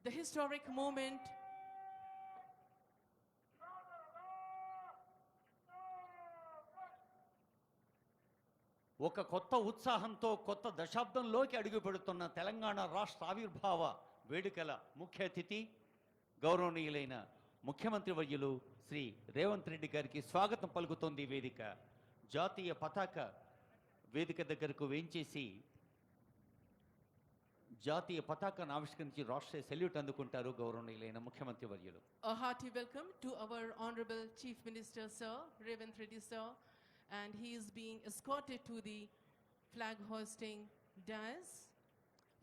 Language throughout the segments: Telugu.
the historic moment ఒక కొత్త ఉత్సాహంతో కొత్త దశాబ్దంలోకి అడుగుపెడుతున్న తెలంగాణ రాష్ట్ర ఆవిర్భావ వేడుకల ముఖ్య అతిథి గౌరవనీయులైన ముఖ్యమంత్రి వర్యులు శ్రీ రేవంత్ రెడ్డి గారికి స్వాగతం పలుకుతోంది వేదిక. జాతీయ పతాక వేదిక దగ్గరకు వేంచేసి జాతీయ పతాకాన్ని ఆవిష్కరించి రాష్ట్రీయ సెల్యూట్ అందుకుంటారు గౌరవనీయులైన ముఖ్యమంత్రి వర్యులు. A hearty welcome to our Honorable Chief Minister, Sir Revanth Reddy, Sir, and he is being escorted to the flag hoisting dais.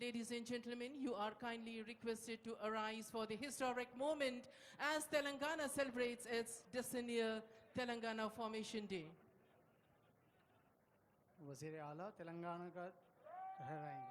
Ladies and gentlemen, you are kindly requested to arise for the historic moment as Telangana celebrates its decennial Telangana Formation Day. वज़ीर आला तेलंगाना का ठहराएंगे.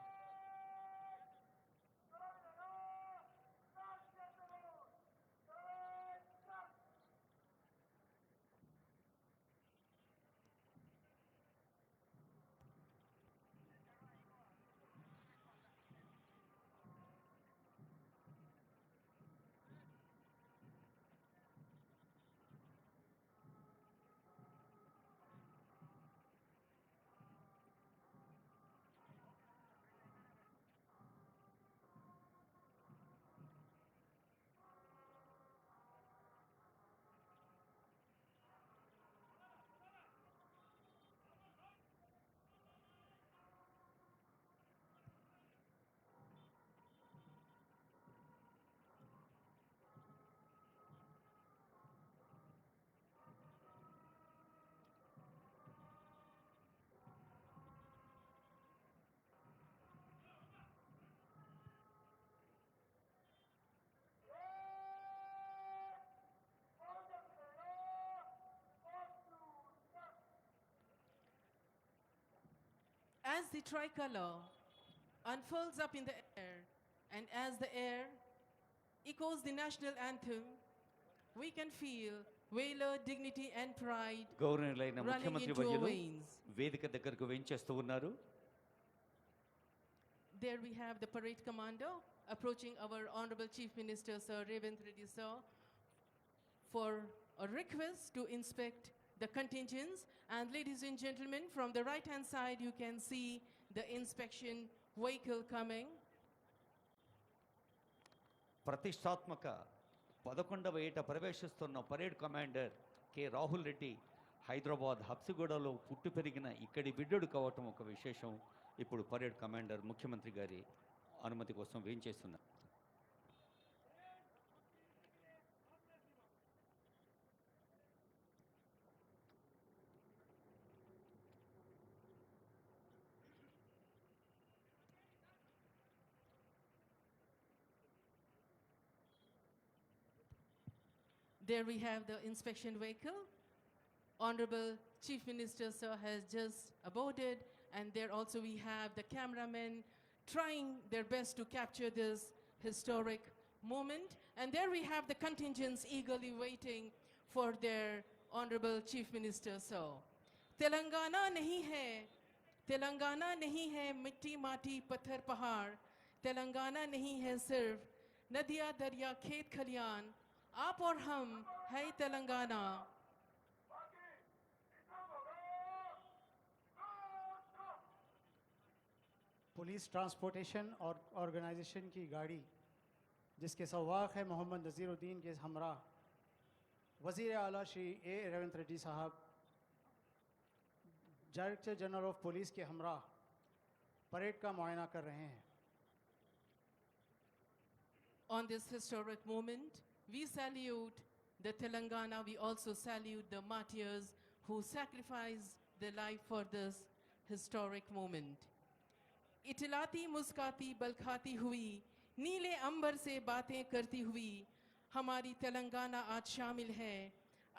As the tricolor unfurls up in the air and as the air echoes the national anthem, we can feel valor, dignity and pride గౌరవనీయులైన running ముఖ్యమంత్రి into our వర్యులు veins. వేదిక దగ్గరకు వేంచేస్తూ ఉన్నారు. There we have the parade commander approaching our Honorable Chief Minister, Sir Revanth Reddy, Sir, for a request to inspect the contingents. And ladies and gentlemen, from the right-hand side, you can see the inspection vehicle coming. ప్రతిష్టాత్మక 11వ ఏట ప్రవేశిస్తున్న parade commander K Rahul Reddy Hyderabad హబ్సిగూడలో పుట్టి పెరిగిన ఇక్కడి బిడ్డడు కావటం ఒక విశేషం. ఇప్పుడు పరేడ్ కమాండర్ ముఖ్యమంత్రి గారి అనుమతి కోసం వేంచేస్తున్నారు. There we have the inspection vehicle. Honorable Chief Minister, Sir, has just aboarded, and there also we have the cameramen trying their best to capture this historic moment. And there we have the contingents eagerly waiting for their Honorable Chief Minister, Sir. Telangana nahi hai mitti mati pathar pahar. Telangana nahi hai sirf nadiya darya khet khalian. आप और हम है तेलंगाना. पुलिस ट्रांसपोर्टेशन और ऑर्गेनाइजेशन की गाड़ी जिसके सवाक है मोहम्मद नज़ीरुद्दीन के हमरा वज़ीर आला श्री ए रेवंत रेड्डी साहब, डायरेक्टर जनरल ऑफ पुलिस के हमरा परेड का मुआयना कर रहे हैं. On this historic moment, we salute the Telangana. We also salute the martyrs who sacrificed their life for this historic moment. इटलाती मुस्काती बलखाती हुई नीले अंबर से बातें करती हुई हमारी तेलंगाना आज शामिल है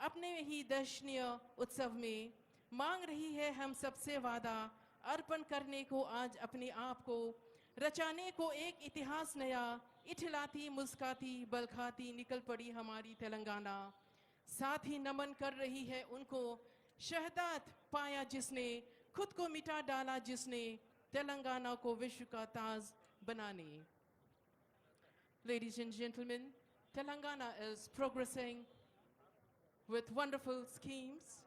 अपने ही दर्शनीय उत्सव में. मांग रही है हम सबसे वादा अर्पण करने को आज अपने आप को रचाने को एक इतिहास नया. इठलाती मुस्काती बलखाती निकल पड़ी हमारी तेलंगाना. साथ ही नमन कर रही है उनको शहादत पाया जिसने, खुद को मिटा डाला जिसने तेलंगाना को विश्व का ताज बनाने. Ladies and gentlemen, Telangana is progressing with wonderful schemes.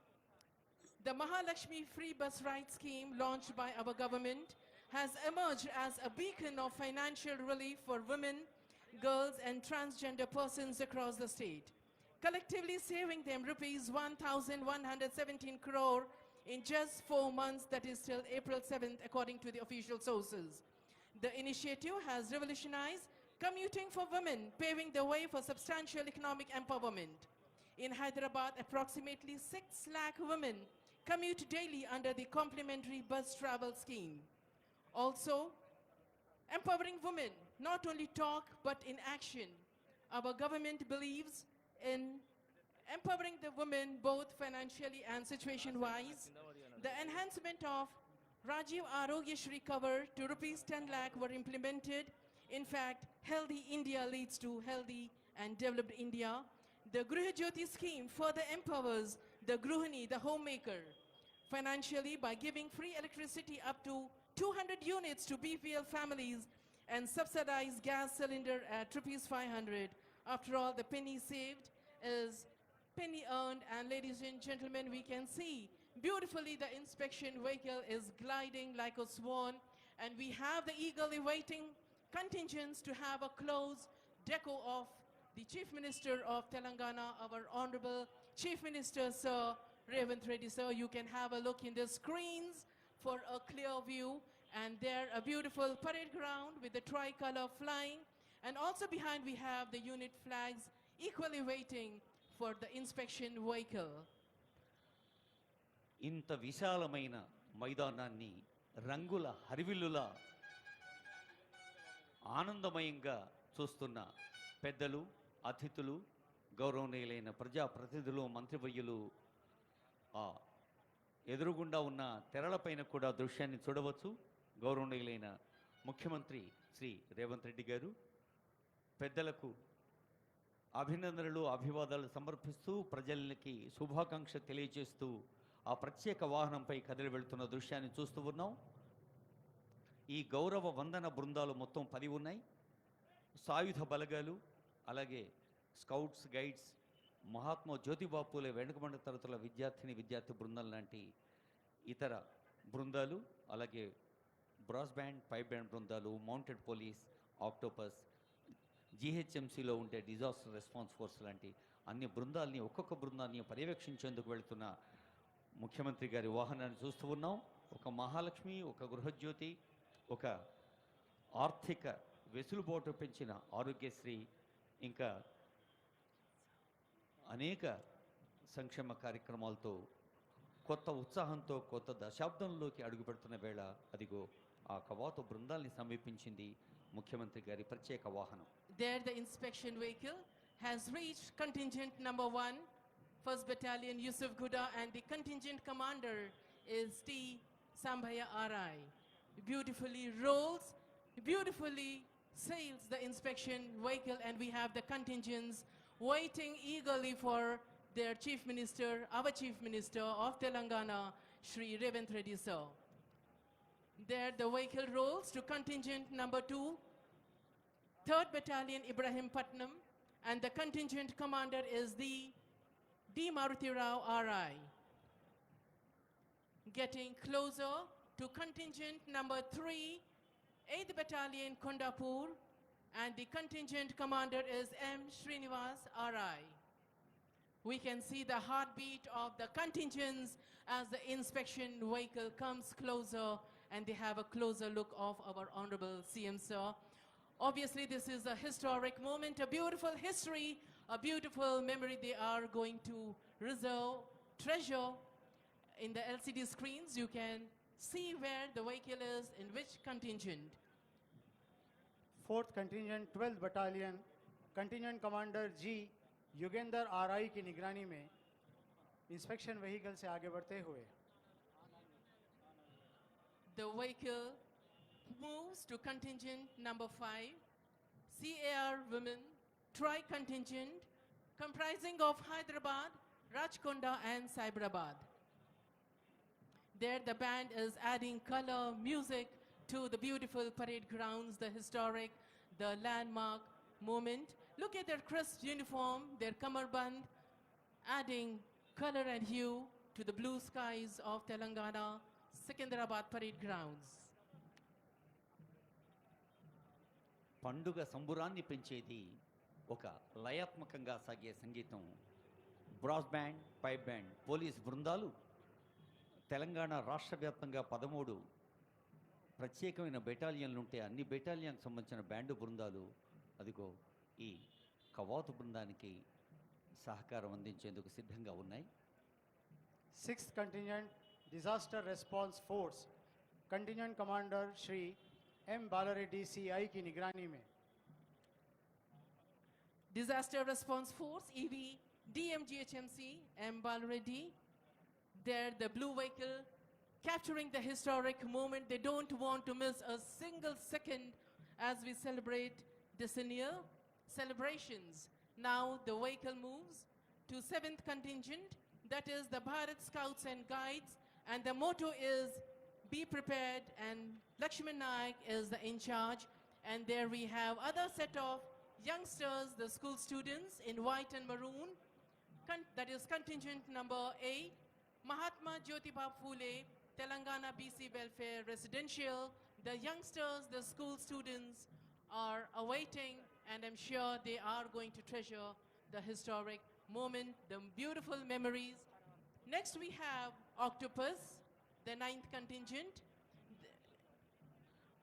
The Mahalakshmi Free Bus Ride Scheme launched by our government has emerged as a beacon of financial relief for women, girls and transgender persons across the state, collectively saving them rupees 1,117 crore in just 4 months, that is till April 7th, according to the official sources. The initiative has revolutionized commuting for women, paving the way for substantial economic empowerment. In Hyderabad, approximately 6 lakh women commute daily under the complimentary bus travel scheme. Also, empowering women, not only talk but in action. Our government believes in empowering the women both financially and situation-wise. The enhancement of Rajiv Arogya Shri cover to rupees 10 lakh were implemented. In fact, healthy India leads to healthy and developed India. The Griha Jyoti scheme further empowers the Gruhini, the homemaker, financially by giving free electricity up to 200 units to BPL families and subsidized gas cylinder at rupees 500. After all, the penny saved is penny earned, and ladies and gentlemen, we can see beautifully the inspection vehicle is gliding like a swan, and we have the eagerly waiting contingents to have a close deco of the Chief Minister of Telangana, our Honorable Chief Minister, Sir Revanth Reddy, sir. You can have a look in the screens for a clear view, and there a beautiful parade ground with the tricolor flying, and also behind we have the unit flags equally waiting for the inspection vehicle. ఇంత విశాలమైన మైదానాన్ని రంగుల హరివిల్లులా ఆనందమయంగా చూస్తున్న పెద్దలు, అతిథులు, గౌరవనీయులైన ప్రజాప్రతినిధులు, మంత్రివర్యులు ఎదురుగుండా ఉన్న తెరలపైన కూడా దృశ్యాన్ని చూడవచ్చు. గౌరవనీయులైన ముఖ్యమంత్రి శ్రీ రేవంత్ రెడ్డి గారు పెద్దలకు అభినందనలు, అభివాదాలు సమర్పిస్తూ ప్రజలకి శుభాకాంక్ష తెలియజేస్తూ ఆ ప్రత్యేక వాహనంపై కదిలి వెళ్తున్న దృశ్యాన్ని చూస్తూ ఉన్నాం. ఈ గౌరవ వందన బృందాలు మొత్తం 10 ఉన్నాయి. సాయుధ బలగాలు, అలాగే స్కౌట్స్, గైడ్స్, మహాత్మా జ్యోతిబా పూలే వెనుకబడిన తరగతుల విద్యార్థి బృందాలు లాంటి ఇతర బృందాలు, అలాగే బ్రాస్ బ్యాండ్, పైప్ బ్యాండ్ బృందాలు, మౌంటెడ్ పోలీస్, ఆక్టోపస్, జీహెచ్ఎంసీలో ఉండే డిజాస్టర్ రెస్పాన్స్ ఫోర్స్ లాంటి అన్ని బృందాలని, ఒక్కొక్క బృందాన్ని పర్యవేక్షించేందుకు వెళుతున్న ముఖ్యమంత్రి గారి వాహనాన్ని చూస్తూ ఉన్నాం. ఒక మహాలక్ష్మి, ఒక గృహజ్యోతి, ఒక ఆర్థిక వెసులుబాటు పెంచిన ఆరోగ్యశ్రీ, ఇంకా అనేక సంక్షేమ కార్యక్రమాలతో కొత్త ఉత్సాహంతో కొత్త దశాబ్దంలోకి అడుగుపెడుతున్న వేళ అదిగో ఆ కవాతు బృందాల్ని సమీపించింది ముఖ్యమంత్రి గారి ప్రత్యేక వాహనం. There the inspection vehicle has reached contingent number 1, 1st Battalion Yusuf Guda, and the contingent commander is T. Sambhaya RI. Beautifully rolls, beautifully sails the inspection vehicle, and we have the contingents waiting eagerly for their Chief Minister, our Chief Minister of Telangana, Shri Revanth Reddy sir. There the vehicle rolls to contingent number 2, 3rd Battalion Ibrahim Patnam, and the contingent commander is the D. Maruti Rao RI. Getting closer to contingent number 3, 8th Battalion Kondapur, and the contingent commander is M. Srinivas RI. We can see the heartbeat of the contingents as the inspection vehicle comes closer, and they have a closer look of our Honorable CM sir. Obviously, this is a historic moment, a beautiful history, a beautiful memory they are going to treasure. In the LCD screens, you can see where the vehicle is, in which contingent. 4th contingent 12th battalion contingent commander G Yugendra RI की निगरानी में इंस्पेक्शन व्हीकल से आगे बढ़ते हुए The vehicle moves to contingent number 5, CAR Women Tri-Contingent, comprising of Hyderabad, Rajkonda and Cyberabad. There the band is adding color, music to the beautiful parade grounds, the historic, the landmark moment. Look at their crisp uniform, their kamarband, adding color and hue to the blue skies of Telangana, Secunderabad parade grounds. పండుగ సంబురాన్ని పెంచేది ఒక లయాత్మకంగా సాగే సంగీతం. Brass band, pipe band, police బృందాలు తెలంగాణ రాష్ట్ర వ్యాప్తంగా 13 ప్రత్యేకమైన బెటాలియన్లు ఉంటే అన్ని బెటాలియన్కి సంబంధించిన బ్యాండు బృందాలు అదిగో ఈ కవాతు బృందానికి సహకారం అందించేందుకు సిద్ధంగా ఉన్నాయి. 6th Contingent Disaster Response Force Contingent Commander Shri M. Balareddy CI की निगरानी में Disaster Response Force, EV, DMGHMC, M. Balreddy. There, the blue vehicle capturing the historic moment. They don't want to miss a single second as we celebrate decennial celebrations. Now the vehicle moves to 7th contingent, that is the Bharat Scouts and Guides, and the motto is be prepared, and Lakshman Naik is the in charge. And there we have other set of youngsters, the school students in white and maroon. That is contingent number 8, Mahatma Jyotiba Phule, Telangana BC Welfare Residential. The youngsters, the school students are awaiting, and I'm sure they are going to treasure the historic moment, the beautiful memories. Next we have Octopus, the 9th contingent.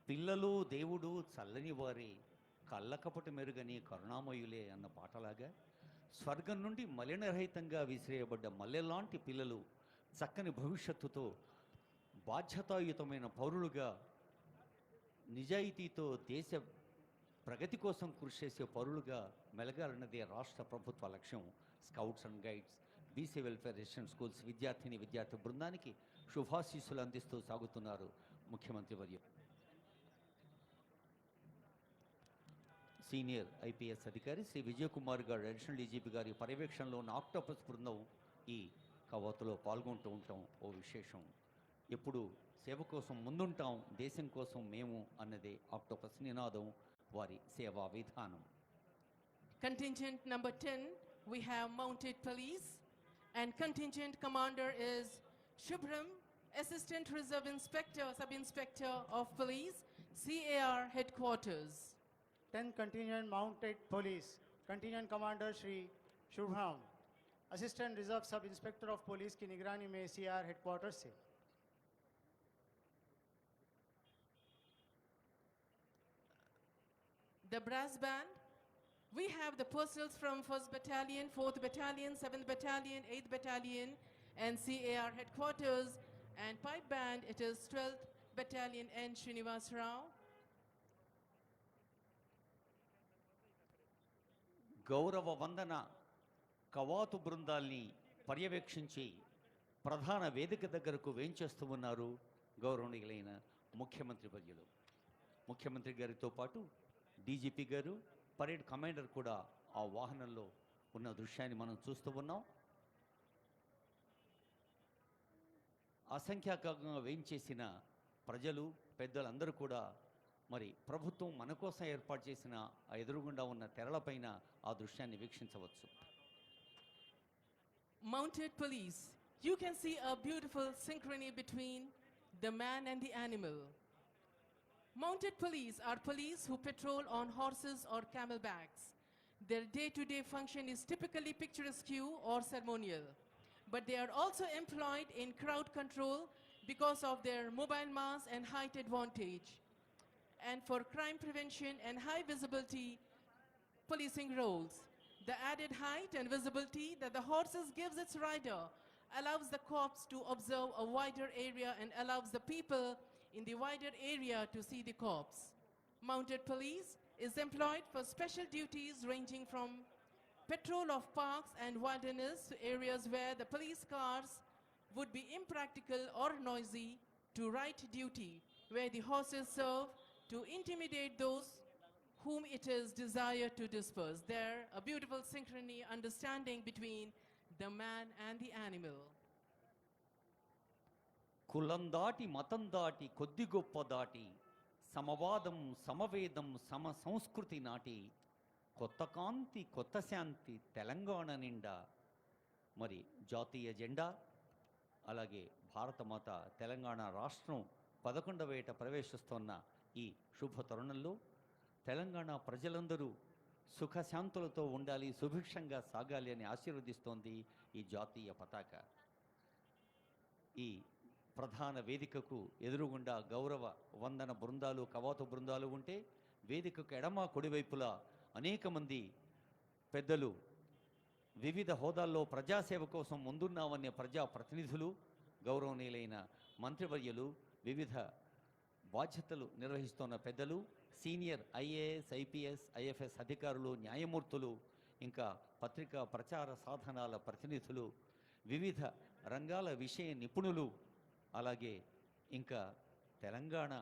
పిల్లలు దేవుడు చల్లని వారే కళ్ళకపటి మెరుగని కరుణామయులే అన్న పాటలాగా స్వర్గం నుండి మలినరహితంగా విసిరేయబడ్డ మల్లెలాంటి పిల్లలు చక్కని భవిష్యత్తుతో బాధ్యతాయుతమైన పౌరులుగా నిజాయితీతో దేశ ప్రగతి కోసం కృషి చేసే పౌరులుగా మెలగాలన్నదే రాష్ట్ర ప్రభుత్వ లక్ష్యం. Scouts and guides, BC welfare resident schools విద్యార్థి బృందానికి శుభాశీస్సులు అందిస్తూ సాగుతున్నారు ముఖ్యమంత్రి వర్యులు. సీనియర్ ఐపీఎస్ అధికారి శ్రీ విజయకుమార్ గారు, అడిషనల్ డీజీపీ గారి పర్యవేక్షణలో ఉన్న ఆక్టోపస్ బృందం ఈ కవాతులో పాల్గొంటూ ఉంటాం. ఓ విశేషం, ఎప్పుడు సేవ కోసం ముందుంటాం, దేశం కోసం మేము అన్నదే ఆక్టోపస్ నినాదం, వారి సేవా విధానం. Contingent number 10, we have mounted police, and contingent commander is Shubhram, Assistant Reserve Inspector, Sub-Inspector of Police, CAR Headquarters. 10th Contingent Mounted Police Contingent Commander Shri Shubham, Assistant Reserve Sub Inspector of Police की निगरानी में CR Headquarters से The brass band, we have the personnels from 1st Battalion, 4th Battalion, 7th Battalion, 8th Battalion, and CAR Headquarters. And pipe band, it is 12th Battalion N. Srinivas Rao. గౌరవ వందన కవాతు బృందాల్ని పర్యవేక్షించి ప్రధాన వేదిక దగ్గరకు వేంచేస్తూ ఉన్నారు గౌరవనీయులైన ముఖ్యమంత్రి వర్యులు. ముఖ్యమంత్రి గారితో పాటు డీజీపీ గారు, పరేడ్ కమాండర్ కూడా ఆ వాహనంలో ఉన్న దృశ్యాన్ని మనం చూస్తూ ఉన్నాం. అసంఖ్యాకంగా వేయించేసిన ప్రజలు, పెద్దలందరూ కూడా మరి ప్రభుత్వం మన కోసం ఏర్పాటు చేసిన ఆ ఎదురుగుండా ఉన్న తెరలపైన ఆ దృశ్యాన్ని వీక్షించవచ్చు. Mounted police, you can see a beautiful synchrony between the man and the animal. Mounted police are police who patrol on horses or camelbacks. Their day-to-day function is typically picturesque or ceremonial, but they are also employed in crowd control because of their mobile mass and height advantage, and for crime prevention and high visibility policing roles. The added height and visibility that the horses gives its rider allows the cops to observe a wider area and allows the people in the wider area to see the cops. Mounted police is employed for special duties ranging from patrol of parks and wilderness to areas where the police cars would be impractical or noisy, to right duty where the horses serve to intimidate those whom it is desired to disperse. There, a beautiful synchrony, understanding between the man and the animal. కులం దాటి మతం దాటి కొద్ది గొప్ప దాటి సమవాదం సమవేదం సమ సంస్కృతి నాటి కొత్త కాంతి కొత్త శాంతి తెలంగాణ నిండా. మరి జాతీయ జెండా అలాగే భారతమాత తెలంగాణ రాష్ట్రం 11వ ఏట ప్రవేశిస్తున్న ఈ శుభ తరుణంలో తెలంగాణ ప్రజలందరూ సుఖశాంతులతో ఉండాలి, సుభిక్షంగా సాగాలి అని ఆశీర్వదిస్తోంది ఈ జాతీయ పతాక. ఈ ప్రధాన వేదికకు ఎదురుగుండా గౌరవ వందన బృందాలు, కవాతు బృందాలు ఉంటే వేదికకు ఎడమ కుడివైపులా అనేక మంది పెద్దలు, వివిధ హోదాల్లో ప్రజాసేవ కోసం ముందున్నామనే ప్రజాప్రతినిధులు, గౌరవనీయులైన మంత్రివర్యులు, వివిధ బాధ్యతలు నిర్వహిస్తున్న పెద్దలు, సీనియర్ ఐఏఎస్, ఐపీఎస్, ఐఎఫ్ఎస్ అధికారులు, న్యాయమూర్తులు, ఇంకా పత్రికా ప్రచార సాధనాల ప్రతినిధులు, వివిధ రంగాల విషయ నిపుణులు, అలాగే ఇంకా తెలంగాణ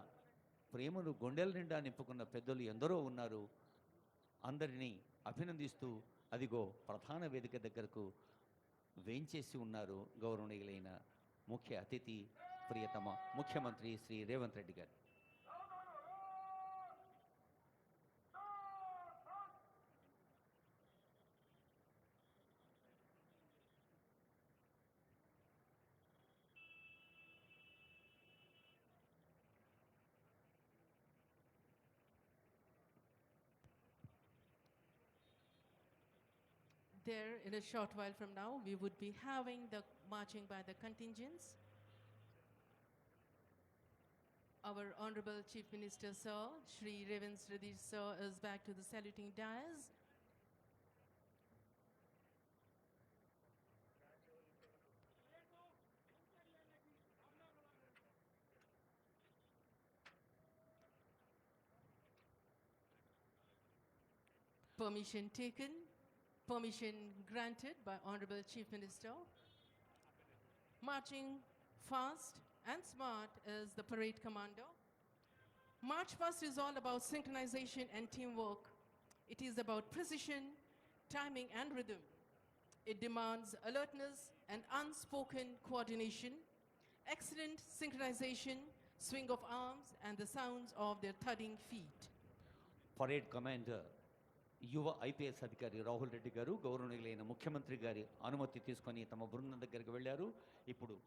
ప్రేమను గుండెల నిండా నింపుకున్న పెద్దలు ఎందరో ఉన్నారు. అందరినీ అభినందిస్తూ అదిగో ప్రధాన వేదిక దగ్గరకు వేంచేసి ఉన్నారు గౌరవనీయులైన ముఖ్య అతిథి, ప్రియతమ ముఖ్యమంత్రి శ్రీ రేవంత్ రెడ్డి గారు. There, in a short while from now, we would be having the marching by the contingents. Our Honorable Chief Minister Sir, Shri Revanth Reddy Sir, is back to the saluting dais. Permission taken, permission granted by Honorable Chief Minister. Marching fast and smart is the parade commander. March Fast is all about synchronization and teamwork. It is about precision, timing and rhythm. It demands alertness and unspoken coordination, excellent synchronization, swing of arms and the sounds of their thudding feet. Parade commander యువ ఐపీఎస్ అధికారి రాహుల్ రెడ్డి గారు గౌరవనీయులైన ముఖ్యమంత్రి గారి అనుమతి తీసుకొని తమ బృందం దగ్గరికి వెళ్ళారు. ఇప్పుడు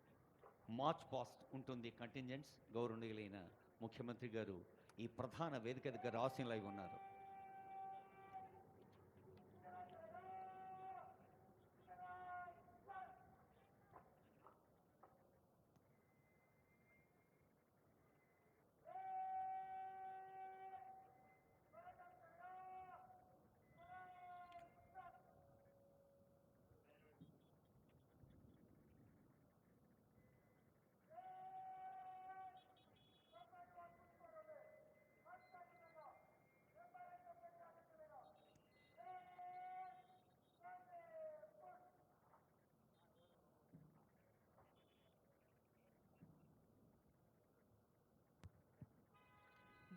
మార్చ్ పాస్ట్ ఉంటుంది కంటింజెంట్స్. గౌరవనీయులైన ముఖ్యమంత్రి గారు ఈ ప్రధాన వేదిక దగ్గర ఆసీనులై ఉన్నారు.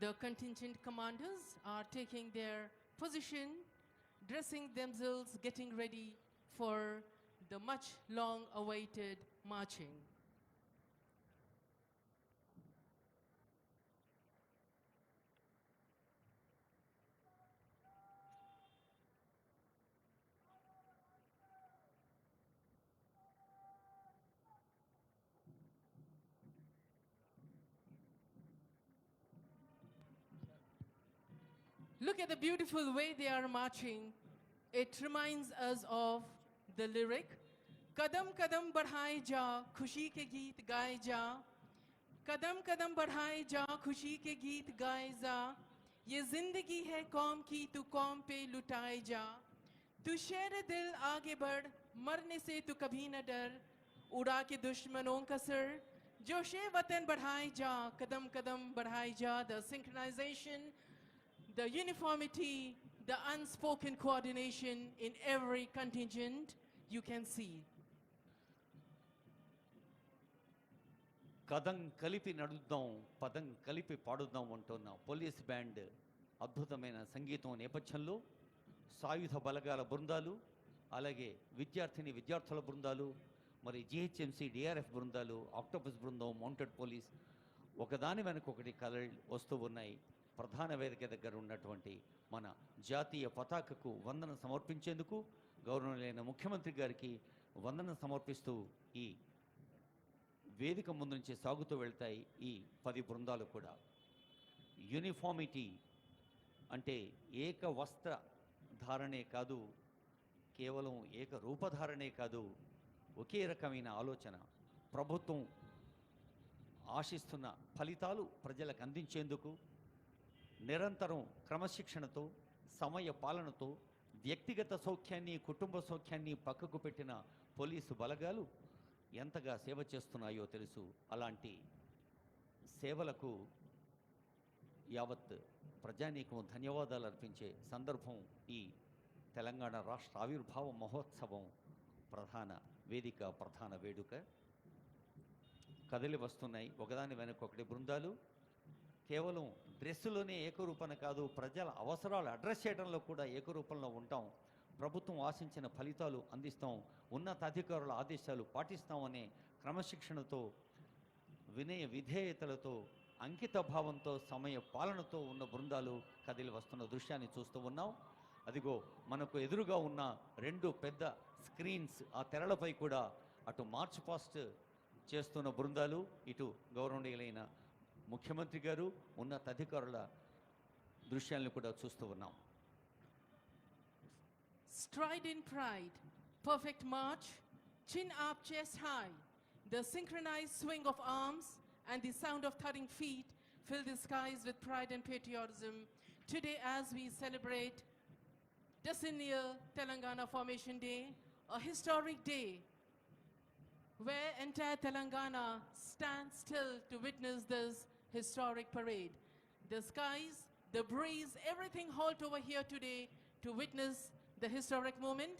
The contingent commanders are taking their position, dressing themselves, getting ready for the much long awaited marching. Look at the beautiful way they are marching. It reminds us of the lyric, Kadam kadam badhaye ja, khushi ke geet gaye ja. Kadam kadam badhaye ja, khushi ke geet gaye ja. Ye zindagi hai kaum ki, tu kaum pe lutaye ja. Tu sher dil aage बढ़, मरने से tu kabhi na dar. उड़ा के दुश्मनों का सर, जोशे वतन बढ़ाए जा, कदम कदम बढ़ाए जा. The synchronization, the uniformity, the unspoken coordination in every contingent you can see. కదం కలిపి నడుద్దాం, పదం కలిపి పాడుద్దాం అంటున్న పోలీస్ బ్యాండ్ అద్భుతమైన సంగీతం నేపథ్యంలో సాయుధ బలగాల బృందాలు, అలాగే విద్యార్థుల బృందాలు, మరి జిహెచ్ఎంసీ డిఆర్ఎఫ్ బృందాలు, ఆక్టోపస్ బృందం, మౌంటెడ్ పోలీస్ ఒకదాని వెనక ఒకటి కలలు వస్తూ ఉన్నాయి. ప్రధాన వేదిక దగ్గర ఉన్నటువంటి మన జాతీయ పతాకకు వందనం సమర్పించేందుకు గౌరవనీయులైన ముఖ్యమంత్రి గారికి వందనం సమర్పిస్తూ ఈ వేదిక ముందు నుంచి సాగుతూ వెళ్తాయి ఈ 10 బృందాలు కూడా. యూనిఫామిటీ అంటే ఏక వస్త్ర ధారణే కాదు, కేవలం ఏక రూపధారణే కాదు, ఒకే రకమైన ఆలోచన, ప్రభుత్వం ఆశిస్తున్న ఫలితాలు ప్రజలకు అందించేందుకు నిరంతరం క్రమశిక్షణతో సమయ పాలనతో వ్యక్తిగత సౌఖ్యాన్ని కుటుంబ సౌఖ్యాన్ని పక్కకు పెట్టిన పోలీసు బలగాలు ఎంతగా సేవ చేస్తున్నాయో తెలుసు. అలాంటి సేవలకు యావత్ ప్రజానీకం ధన్యవాదాలు అర్పించే సందర్భం ఈ తెలంగాణ రాష్ట్ర ఆవిర్భావ మహోత్సవం ప్రధాన వేదిక, ప్రధాన వేడుక. కదిలి వస్తున్నాయి ఒకదాని వెనక ఒకటి బృందాలు. కేవలం డ్రెస్సులోనే ఏకరూపణ కాదు, ప్రజల అవసరాలు అడ్రస్ చేయడంలో కూడా ఏకరూపంలో ఉంటాం. ప్రభుత్వం ఆశించిన ఫలితాలు అందిస్తాం, ఉన్నతాధికారుల ఆదేశాలు పాటిస్తామనే క్రమశిక్షణతో, వినయ విధేయతలతో, అంకిత భావంతో, సమయ పాలనతో ఉన్న బృందాలు కదిలి వస్తున్న దృశ్యాన్ని చూస్తూ ఉన్నాం. అదిగో మనకు ఎదురుగా ఉన్న 2 పెద్ద స్క్రీన్స్, ఆ తెరలపై కూడా అటు మార్చ్ పాస్ట్ చేస్తున్న బృందాలు, ఇటు గౌరవనీయులైన ముఖ్యమంత్రి గారు ఉన్నతాధికారుల దృశ్యాలను కూడా చూస్తూ ఉన్నాం. Stride in pride, perfect march, chin up, chest high. The synchronized swing of arms and the sound of thudding feet fill the skies with pride and patriotism. Today, as we celebrate decennial Telangana Formation Day, a historic day where entire Telangana stands still to witness this historic parade. The skies, the breeze, everything halt over here today to witness the historic moment.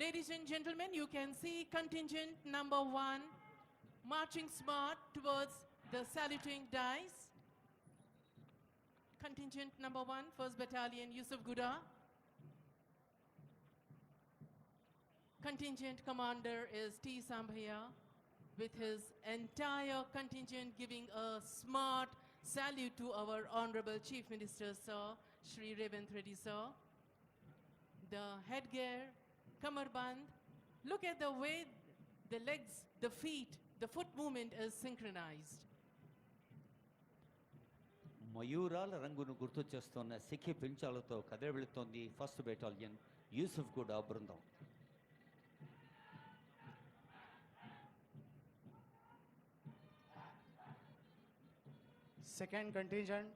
Ladies and gentlemen, you can see contingent number 1 marching smart towards the saluting dice. Contingent number 1, 1st Battalion, Yusuf Guda. Contingent commander is T. Sambhaya with his entire contingent giving a smart salute to our Honorable Chief Minister, Sir, Shri Revanth Reddy, Sir. The headgear, kamarband, look at the way the legs, the feet, the foot movement is synchronized. మయూరాల రంగును గుర్తు చేస్తున్న సిక్కి పించాలతో కదిలి వెళుతోంది 1st బెటాలియన్ యూసుఫ్ గూడా బృందం. Second contingent,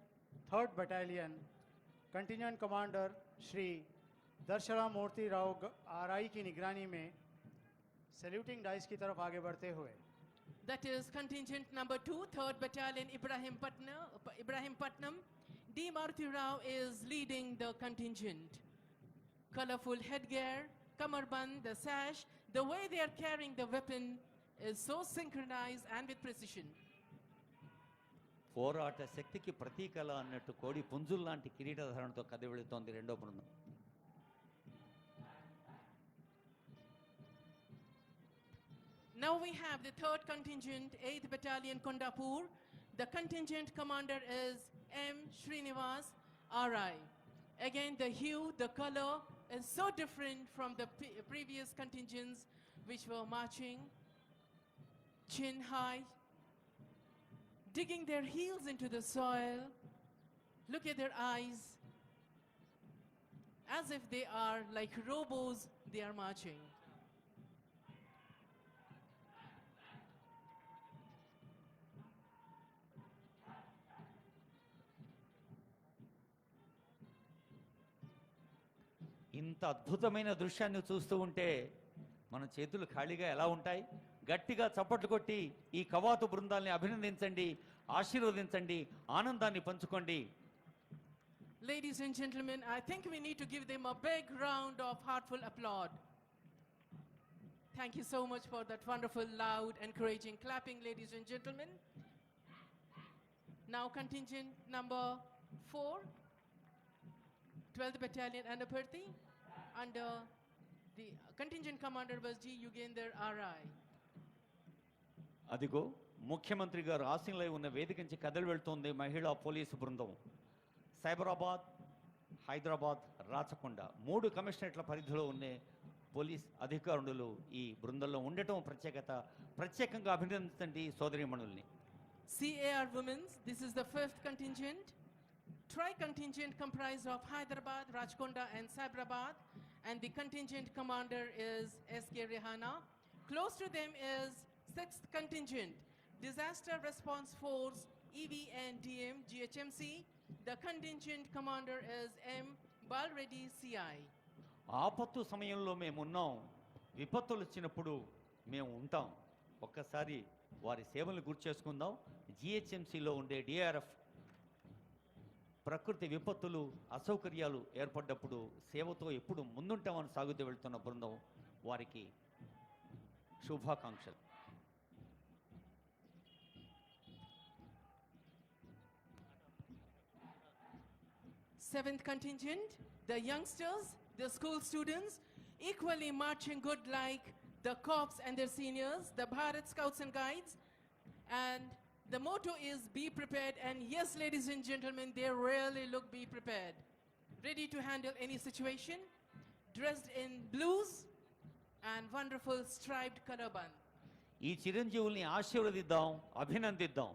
3rd Battalion, contingent commander Shri दर्शरा मूर्ति राव आरआई की निगरानी में सैल्यूटिंग डाइस की तरफ आगे बढ़ते हुए. That is contingent number 2, 3rd Battalion, Ibrahim Patnam. D. Maruti Rao is leading the contingent. Colorful headgear, kamarband, the sash, the way they are carrying the weapon is so synchronized and with precision. పోరాట శక్తికి ప్రతీకల అన్నట్టు కోడి పుంజుల్లాంటి కిరీటధారణతో కదిలి వెళుతోంది రెండో బృందం. Now we have the 3rd contingent, 8th Battalion, Kondapur. The contingent commander is M. Srinivas, RI. Again, the hue, the color is so different from the previous contingents which were marching chin high, digging their heels into the soil. Look at their eyes, as if they are like robos, they are marching. ఇంత అద్భుతమైన దృశ్యాన్ని చూస్తూ ఉంటే మన చేతులు ఖాళీగా ఎలా ఉంటాయి? గట్టిగా చప్పట్లు కొట్టి ఈ కవాతు బృందాల్ని అభినందించండి, ఆశీర్వదించండి, ఆనందాన్ని పంచుకోండి. Ladies and gentlemen, I think we need to give them a big round of heartful applaud. Thank you so much for that wonderful, loud, encouraging clapping, ladies and gentlemen. Now contingent number 4, 12th Battalion, Anaparthi, under the contingent commander was G. Yugender, RI. అదిగో ముఖ్యమంత్రి గారు ఆశీనులై ఉన్న వేదిక నుంచి కదిలి వెళ్తోంది మహిళా పోలీసు బృందం. సైబరాబాద్, హైదరాబాద్, రాచకొండ 3 కమిషనరేట్ల పరిధిలో ఉండే పోలీస్ అధికారులు ఈ బృందంలో ఉండటం ప్రత్యేకంగా అభినందించండి సోదరీమణుల్ని. CAR Women's, this is the 5th contingent. Tri-contingent comprised of Hyderabad, Rajkonda and Cyberabad, and the contingent commander is SK Rehana. Close to them is 6th contingent, Disaster Response Force, EVNDM, GHMC. The contingent commander is M. Balreddy, CI. ఆపత్తు సమయంలో మేము ఉన్నాం, విపత్తులు వచ్చినప్పుడు మేము ఉంటాం. ఒక్కసారి వారి సేవలను గుర్తు చేసుకుందాం. జిహెచ్ఎంసీలో ఉండే డిఆర్ఎఫ్ ప్రకృతి విపత్తులు, అసౌకర్యాలు ఏర్పడ్డప్పుడు సేవతో ఎప్పుడు ముందుంటామని సాగుతూ వెళ్తున్న బృందం, వారికి శుభాకాంక్షలు. Seventh contingent, the youngsters, the school students, equally marching good like the corps and their seniors, the Bharat Scouts and Guides. And the motto is be prepared. And yes, ladies and gentlemen, they really look be prepared. Ready to handle any situation, dressed in blues and wonderful striped color band. ఈ చిరంజీవుల్ని ఆశీర్వదిద్దాం, అభినందిద్దాం.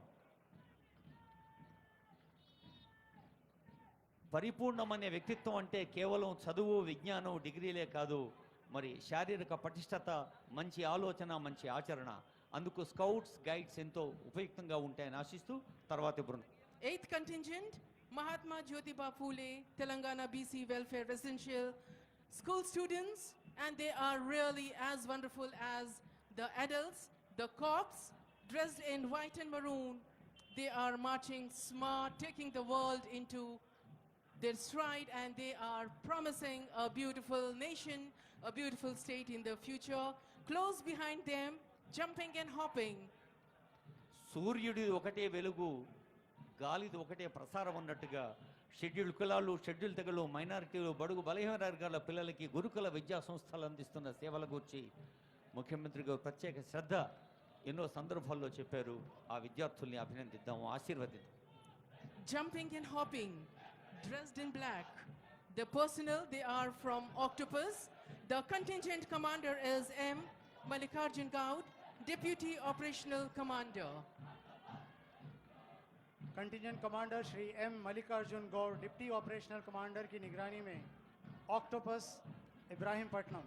పరిపూర్ణమనే వ్యక్తిత్వం అంటే కేవలం చదువు, విజ్ఞానం, డిగ్రీలే కాదు, మరి శారీరక పటిష్టత, మంచి ఆలోచన, మంచి ఆచరణ. అందుకు స్కౌట్స్, గైడ్స్ ఎంతో ఉపయుక్తంగా ఉంటాయని ఆశిస్తూ తర్వాతి బృందం. 8th contingent, Mahatma Jyotiba Phule, Telangana BC Welfare Residential School students, and they are really as wonderful as the adults, the corps, dressed in white and maroon. They are marching smart, taking the world into their stride, and they are promising a beautiful nation, a beautiful state in the future. Close behind them, jumping and hopping. సూర్యుడి ఒకటే వెలుగు, గాలిది ఒకటే ప్రసారం అన్నట్టుగా షెడ్యూల్ కులాలు, షెడ్యూల్ తెగలు, మైనారిటీలు, బడుగు బలహీన వర్గాల పిల్లలకి గురుకుల విద్యా సంస్థలు అందిస్తున్న సేవల గురించి ముఖ్యమంత్రి గారు ప్రత్యేక శ్రద్ధ ఎన్నో సందర్భాల్లో చెప్పారు. ఆ విద్యార్థుల్ని అభినందిద్దాం, ఆశీర్వదిద్దాం. Jumping and hopping, dressed in black. The personnel, they are from Octopus. The contingent commander is M. Mallikarjun Gaud, Deputy Operational Commander. Contingent commander Shri M Mallikarjun Gaud, deputy operational commander की निगरानी में ऑक्टोपस इब्राहिमपट्टनम.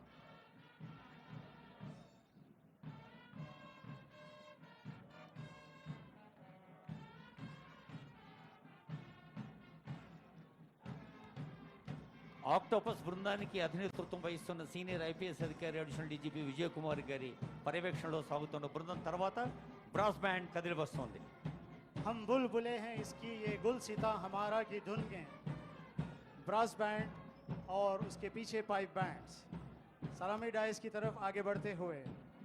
ఆక్టోపస్ బృందానికి అధినేతృత్వం వహిస్తున్న సీనియర్ ఐపీఎస్ అధికారి అడిషనల్ డీజీపీ విజయ్ కుమార్ గారి పర్యవేక్షణలో సాగుతున్న బృందం తర్వాత బ్రాస్ బ్యాండ్ కదిలి వస్తోంది. हम बुलबुले हैं इसकी ये गुल सिता हमारा की धुन के. ब्रास बैंड और उसके पीछे पाइप बैंड्स सलामी डाइस की तरफ आगे बढ़ते हुए.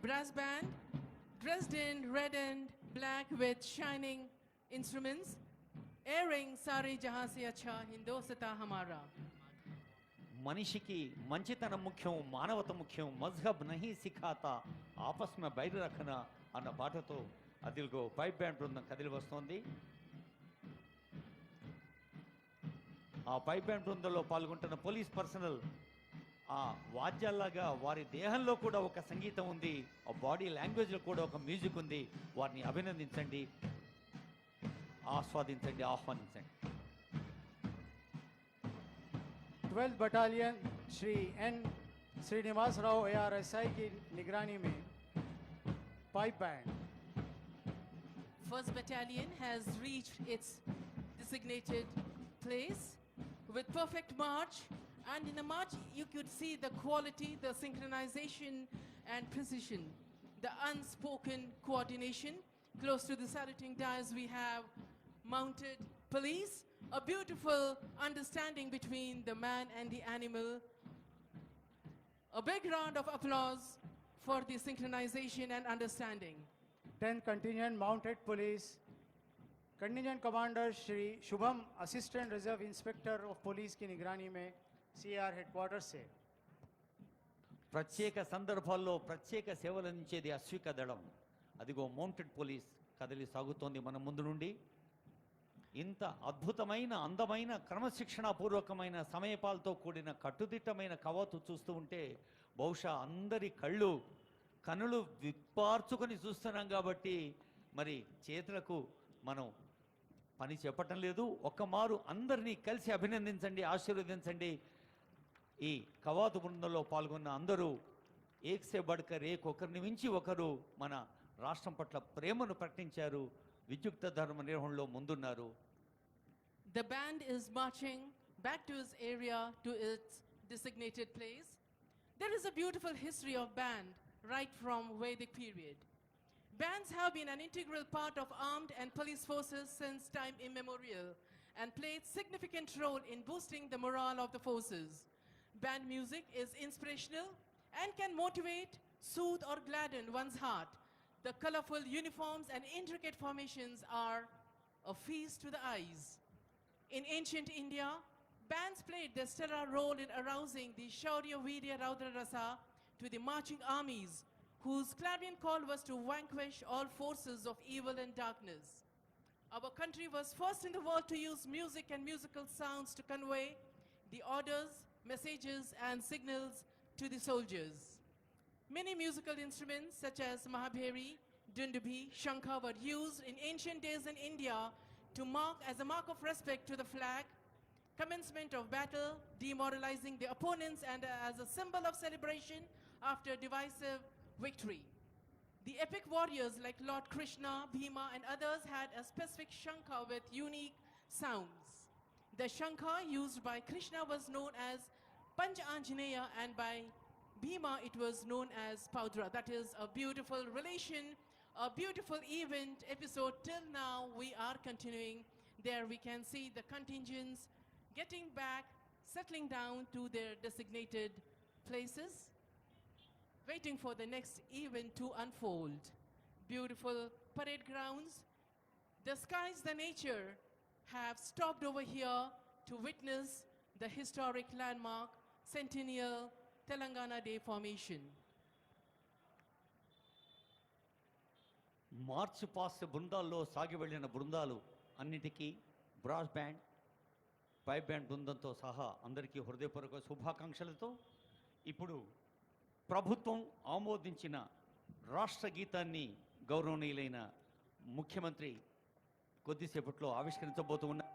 Brass band, dressed in red and black with shining instruments, airing Sare Jahan Se Acha Hindostan Hamara. మనిషికి మంచితనం ముఖ్యం, మానవత ముఖ్యం, మజ్హబ్ నహీ సిఖాతా ఆపస్ మే బైర్ రఖనా అన్న పాటతో అదిల్గో పైప్ బ్యాండ్ బృందం కదిలి వస్తోంది. ఆ పైప్ బ్యాండ్ బృందంలో పాల్గొంటున్న పోలీస్ పర్సనల్ ఆ వాద్యాల్లాగా వారి దేహంలో కూడా ఒక సంగీతం ఉంది, ఆ బాడీ లాంగ్వేజ్లో కూడా ఒక మ్యూజిక్ ఉంది. వారిని అభినందించండి, ఆస్వాదించండి, ఆహ్వానించండి. 12th battalion Shri N Srinivas Rao ARSI की निगरानी में pipe band. First battalion has reached its designated place with perfect march, and in the march you could see the quality, the synchronization and precision, the unspoken coordination. Close to the saluting dais we have mounted police, a beautiful understanding between the man and the animal. A big round of applause for the synchronization and understanding. 10th contingent mounted police contingent commander Shri Shubham assistant reserve inspector of police की निगरानी में CR हेडक्वार्टर से. ప్రత్యేక సందర్భాల్లో ప్రత్యేక సేవలు అందించేది అశ్విక దళం. అదిగో మౌంటెడ్ పోలీస్ కదిలి సాగుతోంది మన ముందు నుండి. ఇంత అద్భుతమైన అందమైన క్రమశిక్షణాపూర్వకమైన సమయపాలతో కూడిన కట్టుదిట్టమైన కవాతు చూస్తూ ఉంటే బహుశా అందరి కనులు విప్పార్చుకొని చూస్తున్నాం కాబట్టి మరి చేతులకు మనం పని చెప్పటం లేదు. ఒక్కమారు అందరినీ కలిసి అభినందించండి, ఆశీర్వదించండి. ఈ కవాతు బృందంలో పాల్గొన్న అందరూ ఏక్సే బడ్కర్ ఒకరిని మించి ఒకరు మన రాష్ట్రం పట్ల ప్రేమను ప్రకటించారు, విద్యుక్త ధర్మ నిర్వహణలో ముందున్నారు. The band is marching back to its area, to its designated place. There is a beautiful history of band right from Vedic period. Bands have been an integral part of armed and police forces since time immemorial and played significant role in boosting the morale of the forces. Band music is inspirational and can motivate, soothe or gladden one's heart. The colorful uniforms and intricate formations are a feast to the eyes. In ancient India, bands played their stellar role in arousing the Shaurya Virya Raudra Rasa to the marching armies, whose clarion call was to vanquish all forces of evil and darkness. Our country was first in the world to use music and musical sounds to convey the orders, messages and signals to the soldiers. Many musical instruments such as Mahabheri, Dundubi, Shankha were used in ancient days in India to mark as a mark of respect to the flag, commencement of battle, demoralizing the opponents and as a symbol of celebration after divisive victory. The epic warriors like Lord Krishna, Bhima and others had a specific shankha with unique sounds. The shankha used by Krishna was known as Panch Anjaneya and by Bhima it was known as Paudra. That is a beautiful relation, a beautiful event episode. Till now we are continuing. There we can see the contingents getting back, settling down to their designated places, waiting for the next event to unfold. Beautiful parade grounds. The skies, the nature have stopped over here to witness the historic landmark Centennial Telangana Day formation. March past బృందాల్లో సాగి వెళ్ళిన బృందాలు అన్నిటికీ బ్రాస్ బ్యాండ్, పైప్ బ్యాండ్ బృందంతో సహా అందరికీ హృదయపూర్వక శుభాకాంక్షలతో ఇప్పుడు ప్రభుత్వం ఆమోదించిన రాష్ట్ర గీతాన్ని గౌరవనీయులైన ముఖ్యమంత్రి కొద్దిసేపట్లో ఆవిష్కరించబోతూ ఉన్నారు.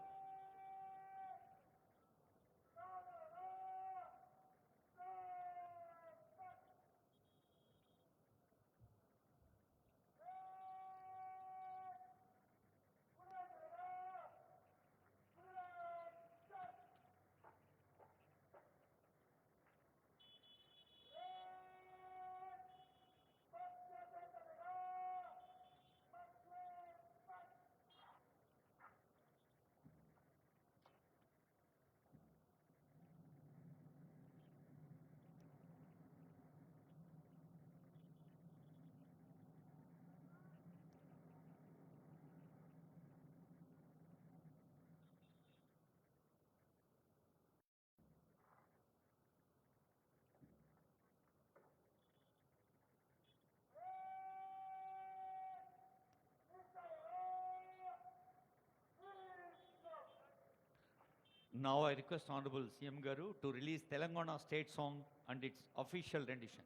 Now I request Honorable CM Garu to release Telangana state song and its official rendition.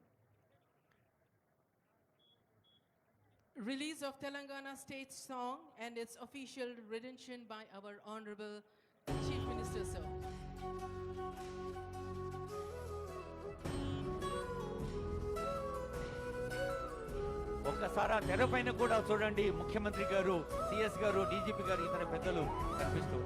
Release of Telangana state song and its official rendition by our Honorable Chief Minister, sir. ఒక్కసారి తెరపైన కూడా చూడండి, ముఖ్యమంత్రి గారు, సిఎస్ గారు, డీజీపీ గారు, ఇతర పెద్దలు కనిపిస్తూ.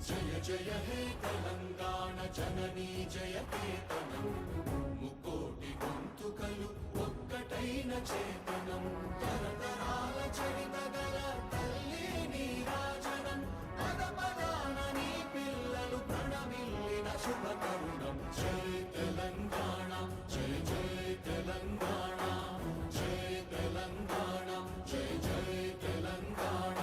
జయ జయ హే తెలంగాణ జననీ జయ కేతనం, ముకోటి గొంతుకలు ఒక్కటైన చేతనం, తరతరాల చరితగల తల్లి నీరాజనం, పద పదాన నీ పిల్లలు ప్రణమిల్లిన శుభ తరుణం. జయ తెలంగాణ, జయ జయ తెలంగాణ, జయ తెలంగాణ, జయ జయ తెలంగాణ.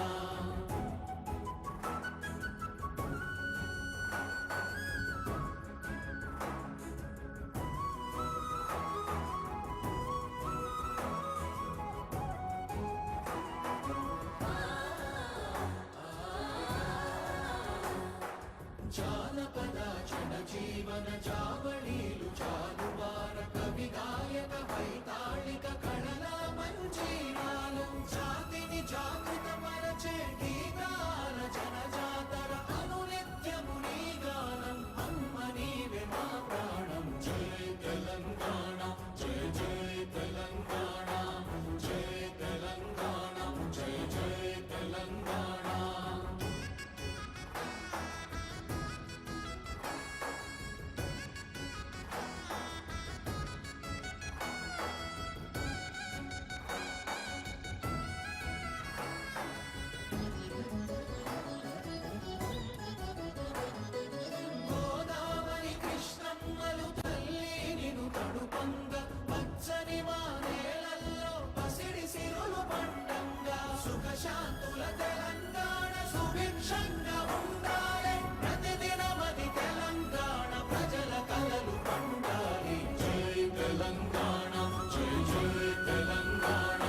సుభిక్షంగా ఉండాలి ప్రతిదినమది తెలంగాణ ప్రజల కలలు పండాలి జై తెలంగాణ జై జై తెలంగాణ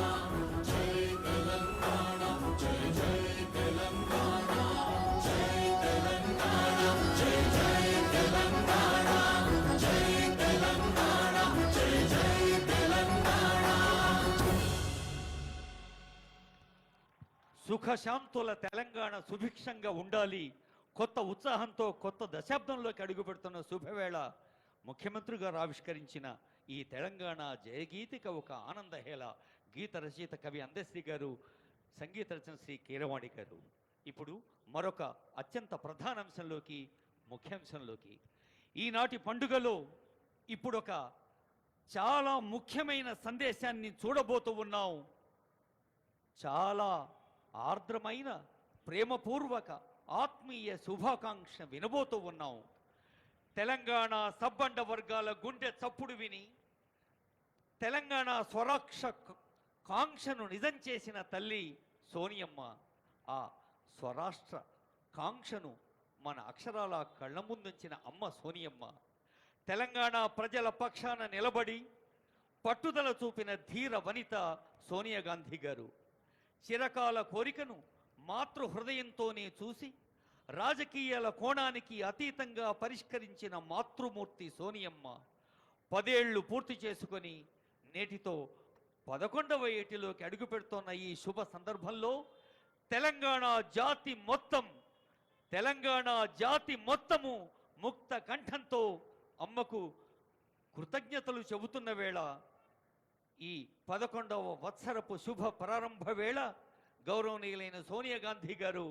జై తెలంగాణ జై జై తెలంగాణ జై తెలంగాణ జై జై తెలంగాణ జై తెలంగాణ జై జై తెలంగాణ సుఖశాంతుల తెలంగాణ సుభిక్షంగా ఉండాలి. కొత్త ఉత్సాహంతో కొత్త దశాబ్దంలోకి అడుగుపెడుతున్న శుభవేళ ముఖ్యమంత్రి గారు ఆవిష్కరించిన ఈ తెలంగాణ జయగీతిక ఒక ఆనందహేళ. గీత రచయిత కవి అందశ్రీ గారు, సంగీత రచన శ్రీ కీరవాణి గారు. ఇప్పుడు మరొక అత్యంత ప్రధాన అంశంలోకి, ముఖ్యాంశంలోకి, ఈనాటి పండుగలో ఇప్పుడు ఒక చాలా ముఖ్యమైన సందేశాన్ని చూడబోతూ ఉన్నాం. చాలా ఆర్ద్రమైన ప్రేమపూర్వక ఆత్మీయ శుభాకాంక్ష వినబోతూ ఉన్నాం. తెలంగాణ సబ్బండ వర్గాల గుండె చప్పుడు విని తెలంగాణ స్వరాక్ష కాంక్షను నిజం చేసిన తల్లి సోనియమ్మ. ఆ స్వరాష్ట్ర కాంక్షను మన అక్షరాల కళ్ళ ముందుంచిన అమ్మ సోనియమ్మ. తెలంగాణ ప్రజల పక్షాన నిలబడి పట్టుదల చూపిన ధీర వనిత సోనియా గాంధీ గారు. చిరకాల కోరికను మాతృ హృదయంతోనే చూసి రాజకీయాల కోణానికి అతీతంగా పరిష్కరించిన మాతృమూర్తి సోనియమ్మ 10 ఏళ్లు పూర్తి చేసుకొని నేటితో 11వ ఏటిలోకి అడుగుపెడుతోన్న ఈ శుభ సందర్భంలో తెలంగాణ జాతి మొత్తము ముక్త కంఠంతో అమ్మకు కృతజ్ఞతలు చెబుతున్న వేళ, ఈ 11వ వత్సరపు శుభ ప్రారంభ వేళ గౌరవనీయులైన సోనియా గాంధీ గారు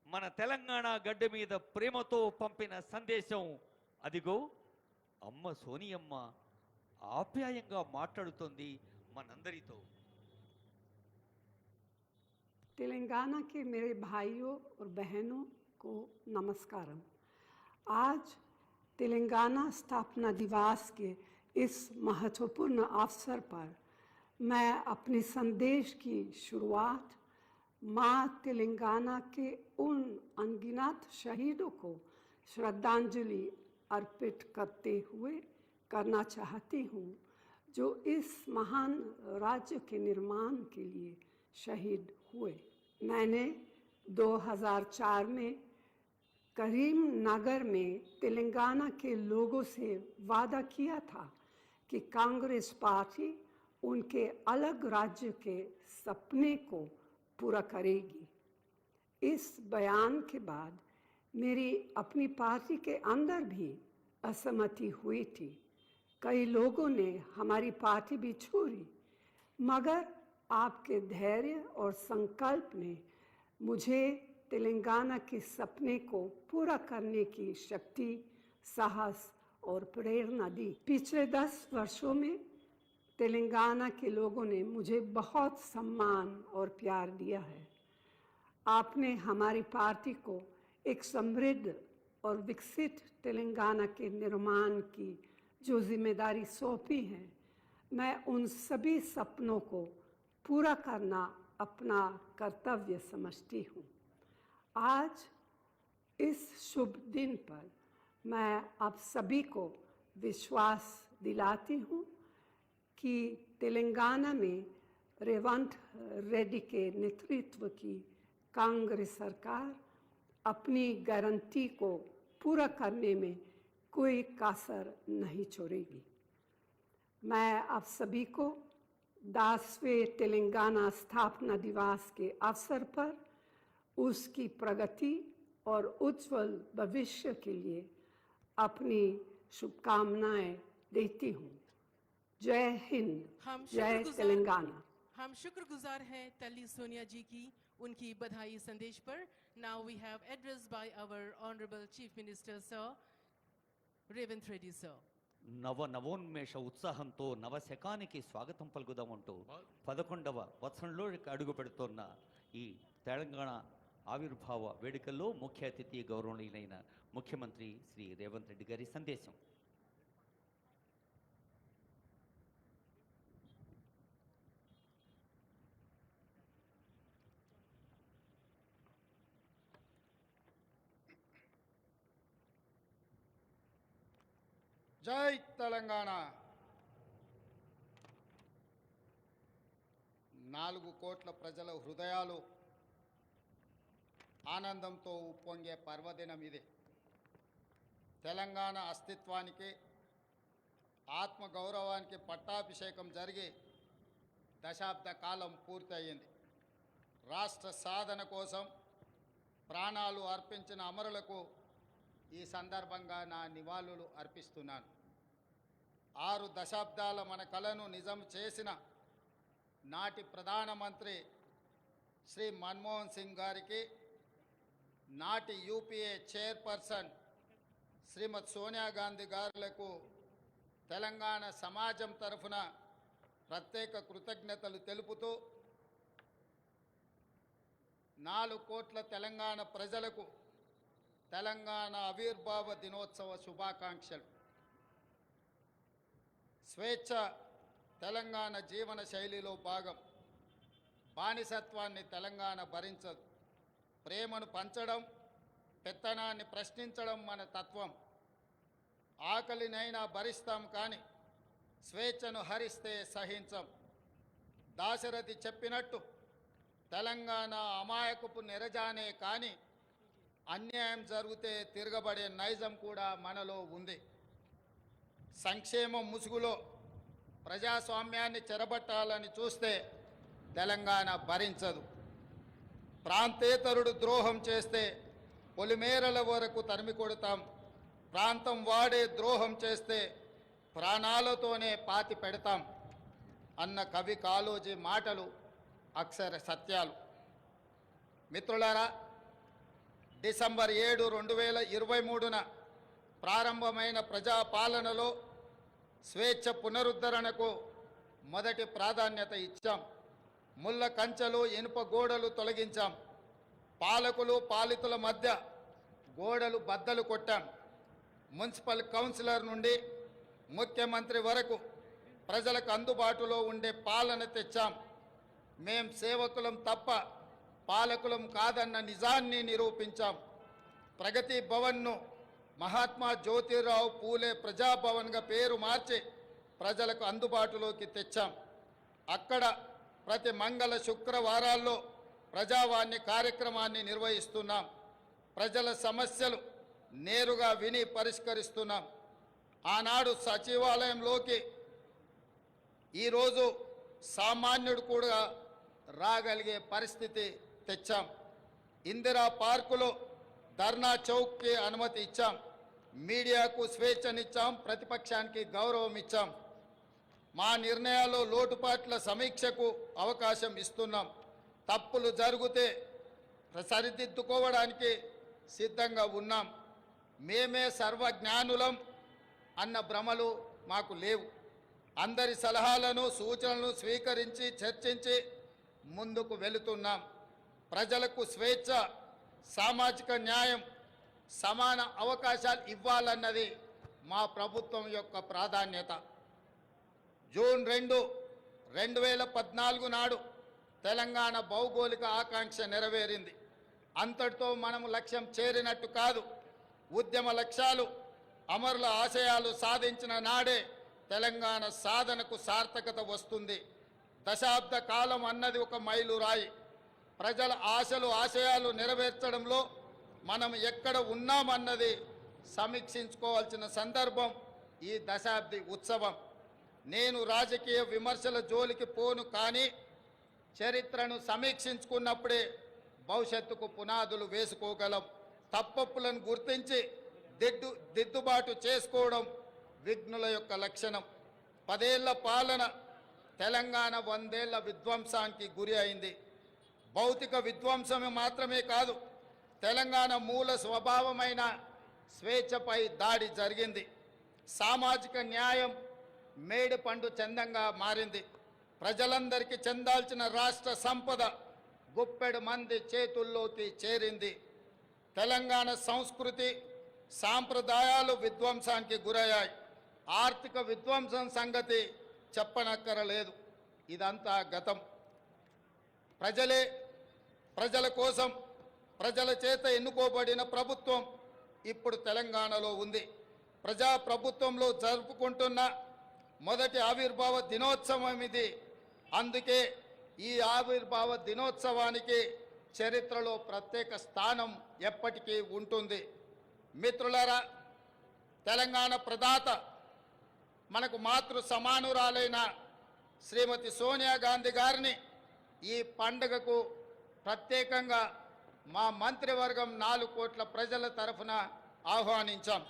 మన తెలంగాణ గడ్డ మీద ప్రేమతో పంపిన సందేశం అదిగో అమ్మ సోనియమ్మ ఆప్యాయంగా మాట్లాడుతోంది మనందరితో. तेलंगाना के मेरे भाइयों और बहनों को नमस्कारम। आज तेलंगाना स्थापना दिवस के इस महत्वपूर्ण अवसर पर मैं अपने संदेश की शुरुआत माँ तेलंगाना के उन अनगिनत शहीदों को श्रद्धांजलि अर्पित करते हुए करना चाहती हूँ जो इस महान राज्य के निर्माण के लिए शहीद हुए। मैंने 2004 में करीमनगर में तेलंगाना के लोगों से वादा किया था कि कांग्रेस पार्टी उनके अलग राज्य के सपने को पूरा करेगी। इस बयान के बाद मेरी अपनी पार्टी के अंदर भी असहमति हुई थी। कई लोगों ने हमारी पार्टी भी छोड़ी, मगर आपके धैर्य और संकल्प ने मुझे तेलंगाना के सपने को पूरा करने की शक्ति, साहस और प्रेरणा दी। पिछले 10 वर्षों में तेलंगाना के लोगों ने मुझे बहुत सम्मान और प्यार दिया है। आपने हमारी पार्टी को एक समृद्ध और विकसित तेलंगाना के निर्माण की जो जिम्मेदारी सौंपी है, मैं उन सभी सपनों को पूरा करना अपना कर्तव्य समझती हूँ। आज इस शुभ दिन पर मैं आप सभी को विश्वास दिलाती हूँ कि तेलंगाना में रेवंत रेड्डी के नेतृत्व की कांग्रेस सरकार अपनी गारंटी को पूरा करने में कोई कसर नहीं छोड़ेगी। मैं आप सभी को 10वें तेलंगाना स्थापना दिवस के अवसर पर उसकी प्रगति और उज्जवल भविष्य के लिए अपनी शुभकामनाएं देती हूँ। जय हिंद, जय तेलंगाना। हम शुक्रगुजार हैं तल्ली सोनिया जी की उनकी बधाई संदेश पर। Now we have address by our honourable chief minister sir Revanth Reddy sir. నవోన్మేష ఉత్సాహంతో నవశకానికి స్వాగతం పలుకుదామంటూ 11వ వత్సరంలో అడుగు పెడుతున్న ఈ తెలంగాణ ఆవిర్భావ వేడుకల్లో ముఖ్య అతిథి గౌరవనీయులైన ముఖ్యమంత్రి శ్రీ రేవంత్ రెడ్డి గారి సందేశం. జై తెలంగాణ. 4 కోట్ల ప్రజల హృదయాలు ఆనందంతో ఉప్పొంగే పర్వదినం ఇది. తెలంగాణ అస్తిత్వానికి, ఆత్మగౌరవానికి పట్టాభిషేకం జరిగి దశాబ్ద కాలం పూర్తయింది. రాష్ట్ర సాధన కోసం ప్రాణాలు అర్పించిన అమరులకు ఈ సందర్భంగా నా నివాళులు అర్పిస్తున్నాను. 6 దశాబ్దాల మన కలను నిజం చేసిన నాటి ప్రధానమంత్రి శ్రీ మన్మోహన్ సింగ్ గారికి, నాటి యూపీఏ చైర్పర్సన్ శ్రీమతి సోనియా గాంధీ గారులకు తెలంగాణ సమాజం తరఫున ప్రత్యేక కృతజ్ఞతలు తెలుపుతూ 4 కోట్ల తెలంగాణ ప్రజలకు తెలంగాణ ఆవిర్భావ దినోత్సవ శుభాకాంక్షలు. స్వేచ్ఛ తెలంగాణ జీవన శైలిలో భాగం. బానిసత్వాన్ని తెలంగాణ భరించదు. ప్రేమను పంచడం, పెత్తనాన్ని ప్రశ్నించడం మన తత్వం. ఆకలినైనా భరిస్తాం కానీ స్వేచ్ఛను హరిస్తే సహించం. దాశరథి చెప్పినట్టు తెలంగాణ అమాయకపు నెరజానే కానీ అన్యాయం జరిగితే తిరగబడే నైజం కూడా మనలో ఉంది. సంక్షేమం ముసుగులో ప్రజాస్వామ్యాన్ని చెరబట్టాలని చూస్తే తెలంగాణ భరించదు. ప్రాంతేతరుడు ద్రోహం చేస్తే పొలిమేరల వరకు తరిమి కొడతాం. ప్రాంతం వాడే ద్రోహం చేస్తే ప్రాణాలతోనే పాతి పెడతాం అన్న కవి కాళోజీ మాటలు అక్షర సత్యాలు. మిత్రులారా, డిసెంబర్ 7, 2023న ప్రారంభమైన ప్రజాపాలనలో స్వేచ్ఛ పునరుద్ధరణకు మొదటి ప్రాధాన్యత ఇచ్చాం. ముళ్ళ కంచెలు, ఇనుప గోడలు తొలగించాం. పాలకులు పాలితుల మధ్య గోడలు బద్దలు కొట్టాం. మున్సిపల్ కౌన్సిలర్ నుండి ముఖ్యమంత్రి వరకు ప్రజలకు అందుబాటులో ఉండే పాలన తెచ్చాం. మేం సేవకులం తప్ప పాలకులం కాదన్న నిజాన్ని నిరూపించాం. ప్రగతి భవన్ను మహాత్మా జ్యోతిరావు పూలే ప్రజాభవన్గా పేరు మార్చి ప్రజలకు అందుబాటులోకి తెచ్చాం. అక్కడ ప్రతి మంగళ శుక్రవారాల్లో ప్రజావాణి కార్యక్రమాన్ని నిర్వహిస్తున్నాం. ప్రజల సమస్యలు నేరుగా విని పరిష్కరిస్తున్నాం. ఆనాడు సచివాలయంలోకి ఈరోజు సామాన్యుడు కూడా రాగలిగే పరిస్థితి తెచ్చాం. ఇందిరా పార్కులో ధర్నా చౌక్కి అనుమతి ఇచ్చాం. మీడియాకు స్వేచ్ఛనిచ్చాం. ప్రతిపక్షానికి గౌరవం ఇచ్చాం. మా నిర్ణయాల్లో లోటుపాట్ల సమీక్షకు అవకాశం ఇస్తున్నాం. తప్పులు జరిగితే సరిదిద్దుకోవడానికి సిద్ధంగా ఉన్నాం. మేమే సర్వజ్ఞానులం అన్న భ్రమలు మాకు లేవు. అందరి సలహాలను, సూచనలను స్వీకరించి చర్చించి ముందుకు వెళుతున్నాం. ప్రజలకు స్వేచ్ఛ, సామాజిక న్యాయం, సమాన అవకాశాలు ఇవ్వాలన్నది మా ప్రభుత్వం యొక్క ప్రాధాన్యత. జూన్ 2, 2014 నాడు తెలంగాణ భౌగోళిక ఆకాంక్ష నెరవేరింది. అంతటితో మనము లక్ష్యం చేరినట్టు కాదు. ఉద్యమ లక్ష్యాలు, అమరుల ఆశయాలు సాధించిన నాడే తెలంగాణ సాధనకు సార్థకత వస్తుంది. దశాబ్ద కాలం అన్నది ఒక మైలురాయి. ప్రజల ఆశలు, ఆశయాలు నెరవేర్చడంలో మనం ఎక్కడ ఉన్నామన్నది సమీక్షించుకోవాల్సిన సందర్భం ఈ దశాబ్ది ఉత్సవం. నేను రాజకీయ విమర్శల జోలికి పోను, కానీ చరిత్రను సమీక్షించుకున్నప్పుడే భవిష్యత్తుకు పునాదులు వేసుకోగలం. తప్పప్పులను గుర్తించి దిద్దుబాటు చేసుకోవడం విఘ్నుల యొక్క లక్షణం. 10 ఏళ్ల పాలన తెలంగాణ 100 ఏళ్ల విధ్వంసానికి గురి అయింది. భౌతిక విధ్వంసమే మాత్రమే కాదు, తెలంగాణ మూల స్వభావమైన స్వేచ్ఛపై దాడి జరిగింది. సామాజిక న్యాయం మేడి పండు చందంగా మారింది. ప్రజలందరికీ చెందాల్సిన రాష్ట్ర సంపద గుప్పెడు మంది చేతుల్లోకి చేరింది. తెలంగాణ సంస్కృతి, సాంప్రదాయాలు విధ్వంసానికి గురయ్యాయి. ఆర్థిక విధ్వంసం సంగతి చెప్పనక్కరలేదు. ఇదంతా గతం. ప్రజలే, ప్రజల కోసం, ప్రజల చేత ఎన్నుకోబడిన ప్రభుత్వం ఇప్పుడు తెలంగాణలో ఉంది. ప్రజాప్రభుత్వంలో జరుపుకుంటున్న మొదటి ఆవిర్భావ దినోత్సవం ఇది. అందుకే ఈ ఆవిర్భావ దినోత్సవానికి చరిత్రలో ప్రత్యేక స్థానం ఎప్పటికీ ఉంటుంది. మిత్రులారా, తెలంగాణ ప్రదాత మనకు మాతృ సమానురాలైన శ్రీమతి సోనియా గాంధీ గారిని ఈ పండుగకు ప్రత్యేకంగా మా మంత్రివర్గం 4 కోట్ల ప్రజల తరఫున ఆహ్వానించాం.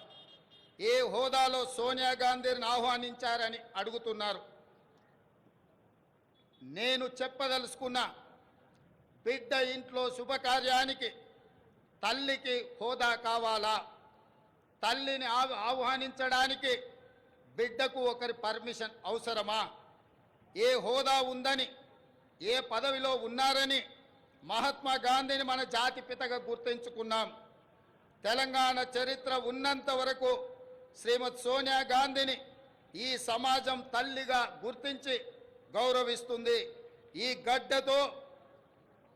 ఏ హోదాలో సోనియా గాంధీని ఆహ్వానించారని అడుగుతున్నారు. నేను చెప్పదలుచుకున్న బిడ్డ ఇంట్లో శుభకార్యానికి తల్లికి హోదా కావాలా? తల్లిని ఆహ్వానించడానికి బిడ్డకు ఒకరి పర్మిషన్ అవసరమా? ఏ హోదా ఉందని, ఏ పదవిలో ఉన్నారని మహాత్మా గాంధీని మన జాతి పితగా గుర్తించుకున్నాం. తెలంగాణ చరిత్ర ఉన్నంత వరకు శ్రీమతి సోనియా గాంధీని ఈ సమాజం తల్లిగా గుర్తించి గౌరవిస్తుంది. ఈ గడ్డతో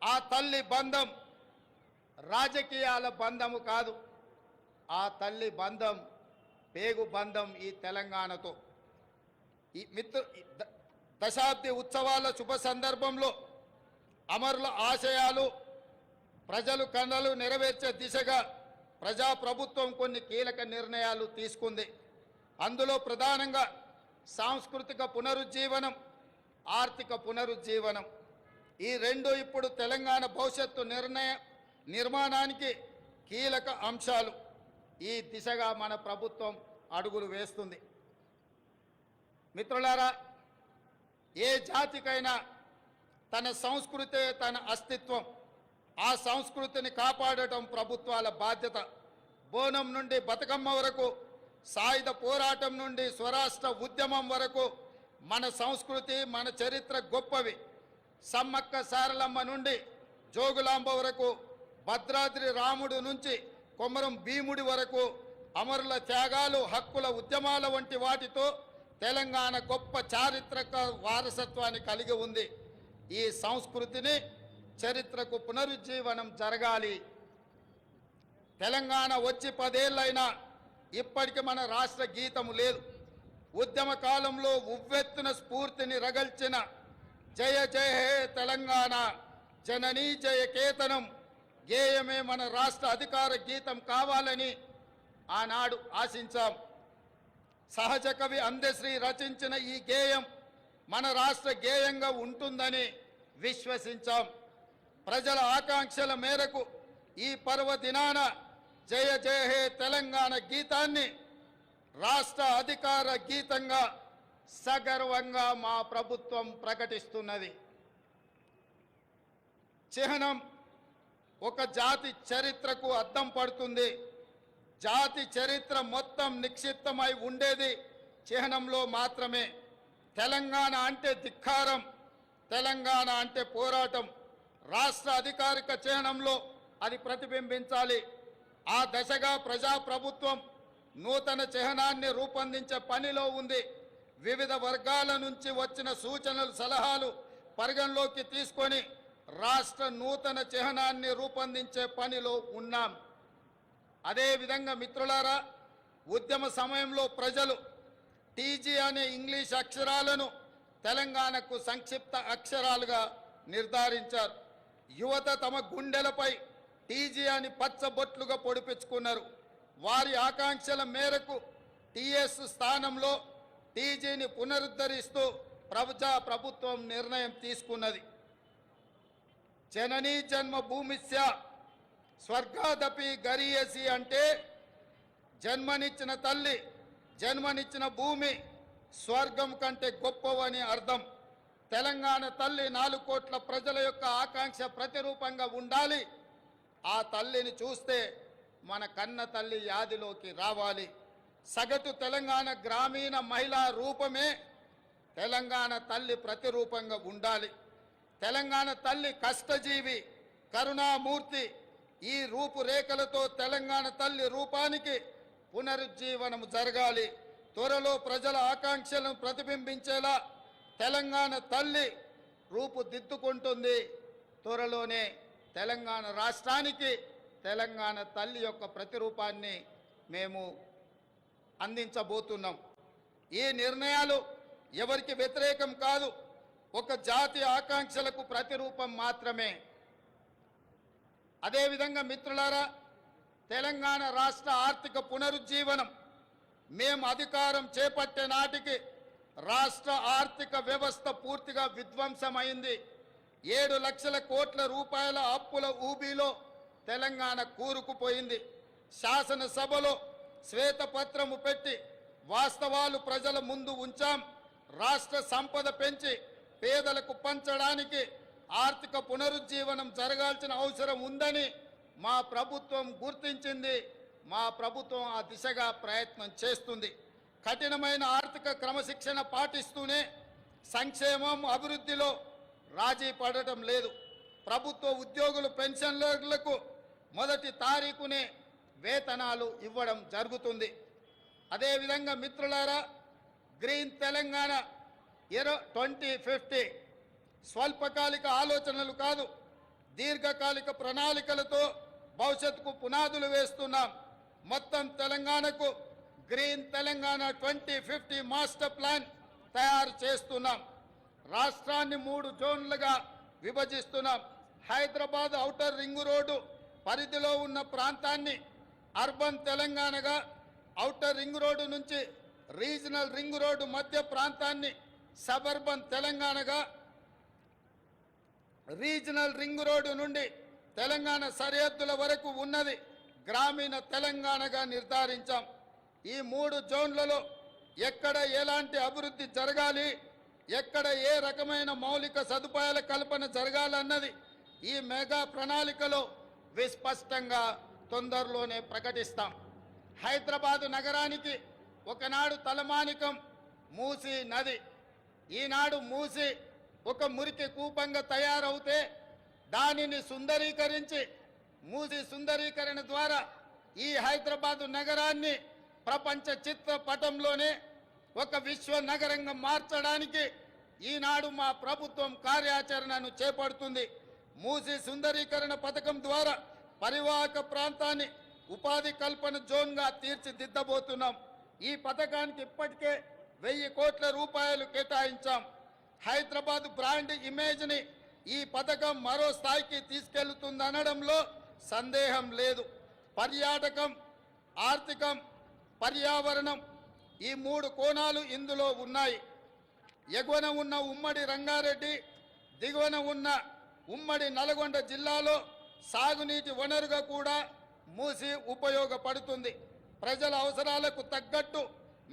ఆ తల్లి బంధం రాజకీయాల బంధము కాదు. ఆ తల్లి బంధం పేగు బంధం ఈ తెలంగాణతో. ఈ దశాబ్ది ఉత్సవాల శుభ సందర్భంలో అమరుల ఆశయాలు ప్రజలు కళలు నెరవేర్చే దిశగా ప్రజాప్రభుత్వం కొన్ని కీలక నిర్ణయాలు తీసుకుంది. అందులో ప్రధానంగా సాంస్కృతిక పునరుజ్జీవనం, ఆర్థిక పునరుజ్జీవనం, ఈ రెండు ఇప్పుడు తెలంగాణ భవిష్యత్తు నిర్మాణానికి కీలక అంశాలు. ఈ దిశగా మన ప్రభుత్వం అడుగులు వేస్తుంది. మిత్రులారా, ఏ జాతికైనా తన సంస్కృతే తన అస్తిత్వం. ఆ సంస్కృతిని కాపాడటం ప్రభుత్వాల బాధ్యత. బోనం నుండి బతుకమ్మ వరకు, సాయుధ పోరాటం నుండి స్వరాష్ట్ర ఉద్యమం వరకు మన సంస్కృతి, మన చరిత్ర గొప్పవి. సమ్మక్క సారలమ్మ నుండి జోగులాంబ వరకు, భద్రాద్రి రాముడు నుంచి కొమరం భీముడి వరకు అమరుల త్యాగాలు, హక్కుల ఉద్యమాల వంటి వాటితో తెలంగాణ గొప్ప చారిత్రక వారసత్వాన్ని కలిగి ఉంది. ఈ సంస్కృతిని, చరిత్రకు పునరుజ్జీవనం జరగాలి. తెలంగాణ వచ్చి 10 ఏళ్ళైనా ఇప్పటికి మన రాష్ట్ర గీతము లేదు. ఉద్యమ కాలంలో ఉవ్వెత్తున స్ఫూర్తిని రగల్చిన జయ జయ హే తెలంగాణ జననీ జయ కేతనం గేయమే మన రాష్ట్ర అధికార గీతం కావాలని ఆనాడు ఆశించాం. సహజ కవి అందశ్రీ రచించిన ఈ గేయం మన రాష్ట్ర గేయంగా ఉంటుందని విశ్వసించాం. ప్రజల ఆకాంక్షల మేరకు ఈ పర్వదినాన జయ జయ హే తెలంగాణ గీతాన్ని రాష్ట్ర అధికార గీతంగా సగర్వంగా మా ప్రభుత్వం ప్రకటిస్తున్నది. చిహ్నం ఒక జాతి చరిత్రకు అద్దం పడుతుంది. జాతి చరిత్ర మొత్తం నిక్షిప్తమై ఉండేది చిహ్నంలో మాత్రమే. తెలంగాణ అంటే ధిక్కారం, తెలంగాణ అంటే పోరాటం. రాష్ట్ర అధికారిక చిహ్నంలో అది ప్రతిబింబించాలి. ఆ దశగా ప్రజాప్రభుత్వం నూతన చిహ్నాన్ని రూపొందించే పనిలో ఉంది. వివిధ వర్గాల నుంచి వచ్చిన సూచనలు, సలహాలు పరిగణలోకి తీసుకొని రాష్ట్ర నూతన చిహ్నాన్ని రూపొందించే పనిలో ఉన్నాం. అదేవిధంగా మిత్రులారా, ఉద్యమ సమయంలో ప్రజలు టీజీ అనే ఇంగ్లీష్ అక్షరాలను తెలంగాణకు సంక్షిప్త అక్షరాలుగా నిర్ధారించారు. యువత తమ గుండెలపై టీజీ అని పచ్చబొట్లుగా పొడిపించుకున్నారు. వారి ఆకాంక్షల మేరకు టీఎస్ స్థానంలో టీజీని పునరుద్ధరిస్తూ ప్రభుత్వం నిర్ణయం తీసుకున్నది. జననీ జన్మభూమిస్య స్వర్గాదపి గరీయసి అంటే జన్మనిచ్చిన తల్లి, జన్మనిచ్చిన భూమి స్వర్గం కంటే గొప్పవని అర్థం. తెలంగాణ తల్లి 4 కోట్ల ప్రజల యొక్క ఆకాంక్ష ప్రతిరూపంగా ఉండాలి. ఆ తల్లిని చూస్తే మన కన్న తల్లి యాదిలోకి రావాలి. సగటు తెలంగాణ గ్రామీణ మహిళా రూపమే తెలంగాణ తల్లి ప్రతిరూపంగా ఉండాలి. తెలంగాణ తల్లి కష్టజీవి, కరుణామూర్తి. ఈ రూపురేఖలతో తెలంగాణ తల్లి రూపానికి పునరుజ్జీవనం జరగాలి. త్వరలో ప్రజల ఆకాంక్షలను ప్రతిబింబించేలా తెలంగాణ తల్లి రూపుదిద్దుకుంటుంది. త్వరలోనే తెలంగాణ రాష్ట్రానికి తెలంగాణ తల్లి యొక్క ప్రతిరూపాన్ని మేము అందించబోతున్నాం. ఈ నిర్ణయాలు ఎవరికి వ్యతిరేకం కాదు, ఒక జాతి ఆకాంక్షలకు ప్రతిరూపం మాత్రమే. అదేవిధంగా మిత్రులారా, తెలంగాణ రాష్ట్ర ఆర్థిక పునరుజ్జీవనం మేము అధికారం చేపట్టే నాటికి రాష్ట్ర ఆర్థిక వ్యవస్థ పూర్తిగా విధ్వంసమైంది. 7 లక్షల కోట్ల రూపాయల అప్పుల ఊబిలో తెలంగాణ కూరుకుపోయింది. శాసనసభలో శ్వేతపత్రము పెట్టి వాస్తవాలు ప్రజల ముందు ఉంచాం. రాష్ట్ర సంపద పెంచి పేదలకు పంచడానికి ఆర్థిక పునరుజ్జీవనం జరగాల్సిన అవసరం ఉందని మా ప్రభుత్వం గుర్తించింది. మా ప్రభుత్వం ఆ దిశగా ప్రయత్నం చేస్తుంది. కఠినమైన ఆర్థిక క్రమశిక్షణ పాటిస్తూనే సంక్షేమం అభివృద్ధిలో రాజీ పడటం లేదు. ప్రభుత్వ ఉద్యోగులు పెన్షన్లకు మొదటి తారీఖునే వేతనాలు ఇవ్వడం జరుగుతుంది. అదేవిధంగా మిత్రులారా, గ్రీన్ తెలంగాణ 2050 స్వల్పకాలిక ఆలోచనలు కాదు, దీర్ఘకాలిక ప్రణాళికలతో భవిష్యత్తుకు పునాదులు వేస్తున్నాం. మొత్తం తెలంగాణకు గ్రీన్ తెలంగాణ 2050 మాస్టర్ ప్లాన్ తయారు చేస్తున్నాం. రాష్ట్రాన్ని 3 జోన్లుగా విభజిస్తున్నాం. హైదరాబాద్ ఔటర్ రింగ్ రోడ్డు పరిధిలో ఉన్న ప్రాంతాన్ని అర్బన్ తెలంగాణగా, ఔటర్ రింగ్ రోడ్డు నుంచి రీజనల్ రింగ్ రోడ్డు మధ్య ప్రాంతాన్ని సబర్బన్ తెలంగాణగా, రీజనల్ రింగ్ రోడ్డు నుండి తెలంగాణ సరిహద్దుల వరకు ఉన్నది గ్రామీణ తెలంగాణగా నిర్ధారించాం. ఈ 3 జోన్లలో ఎక్కడ ఎలాంటి అభివృద్ధి జరగాలి, ఎక్కడ ఏ రకమైన మౌలిక సదుపాయాల కల్పన జరగాలన్నది ఈ మెగా ప్రణాళికలో విస్పష్టంగా తొందరలోనే ప్రకటిస్తాం. హైదరాబాదు నగరానికి ఒకనాడు తలమానికం మూసీ నది. ఈనాడు మూసీ ఒక మురికి కూపంగా తయారవుతే దానిని సుందరీకరించి, మూసీ సుందరీకరణ ద్వారా ఈ హైదరాబాదు నగరాన్ని ప్రపంచ చిత్రపటంలోనే ఒక విశ్వ నగరంగా మార్చడానికి ఈనాడు మా ప్రభుత్వం కార్యాచరణను చేపడుతుంది. మూసీ సుందరీకరణ పథకం ద్వారా పరివాహక ప్రాంతాన్ని ఉపాధి కల్పన జోన్గా తీర్చిదిద్దబోతున్నాం. ఈ పథకానికి ఇప్పటికే 1000 కోట్ల రూపాయలు కేటాయించాం. హైదరాబాద్ బ్రాండ్ ఇమేజ్ని ఈ పథకం మరో స్థాయికి తీసుకెళ్తుందనడంలో సందేహం లేదు. పర్యాటకం, ఆర్థికం, పర్యావరణం ఈ 3 కోణాలు ఇందులో ఉన్నాయి. ఎగువన ఉన్న ఉమ్మడి రంగారెడ్డి, దిగువన ఉన్న ఉమ్మడి నల్గొండ జిల్లాలో సాగునీటి వనరుగా కూడా మూసి ఉపయోగపడుతుంది. ప్రజల అవసరాలకు తగ్గట్టు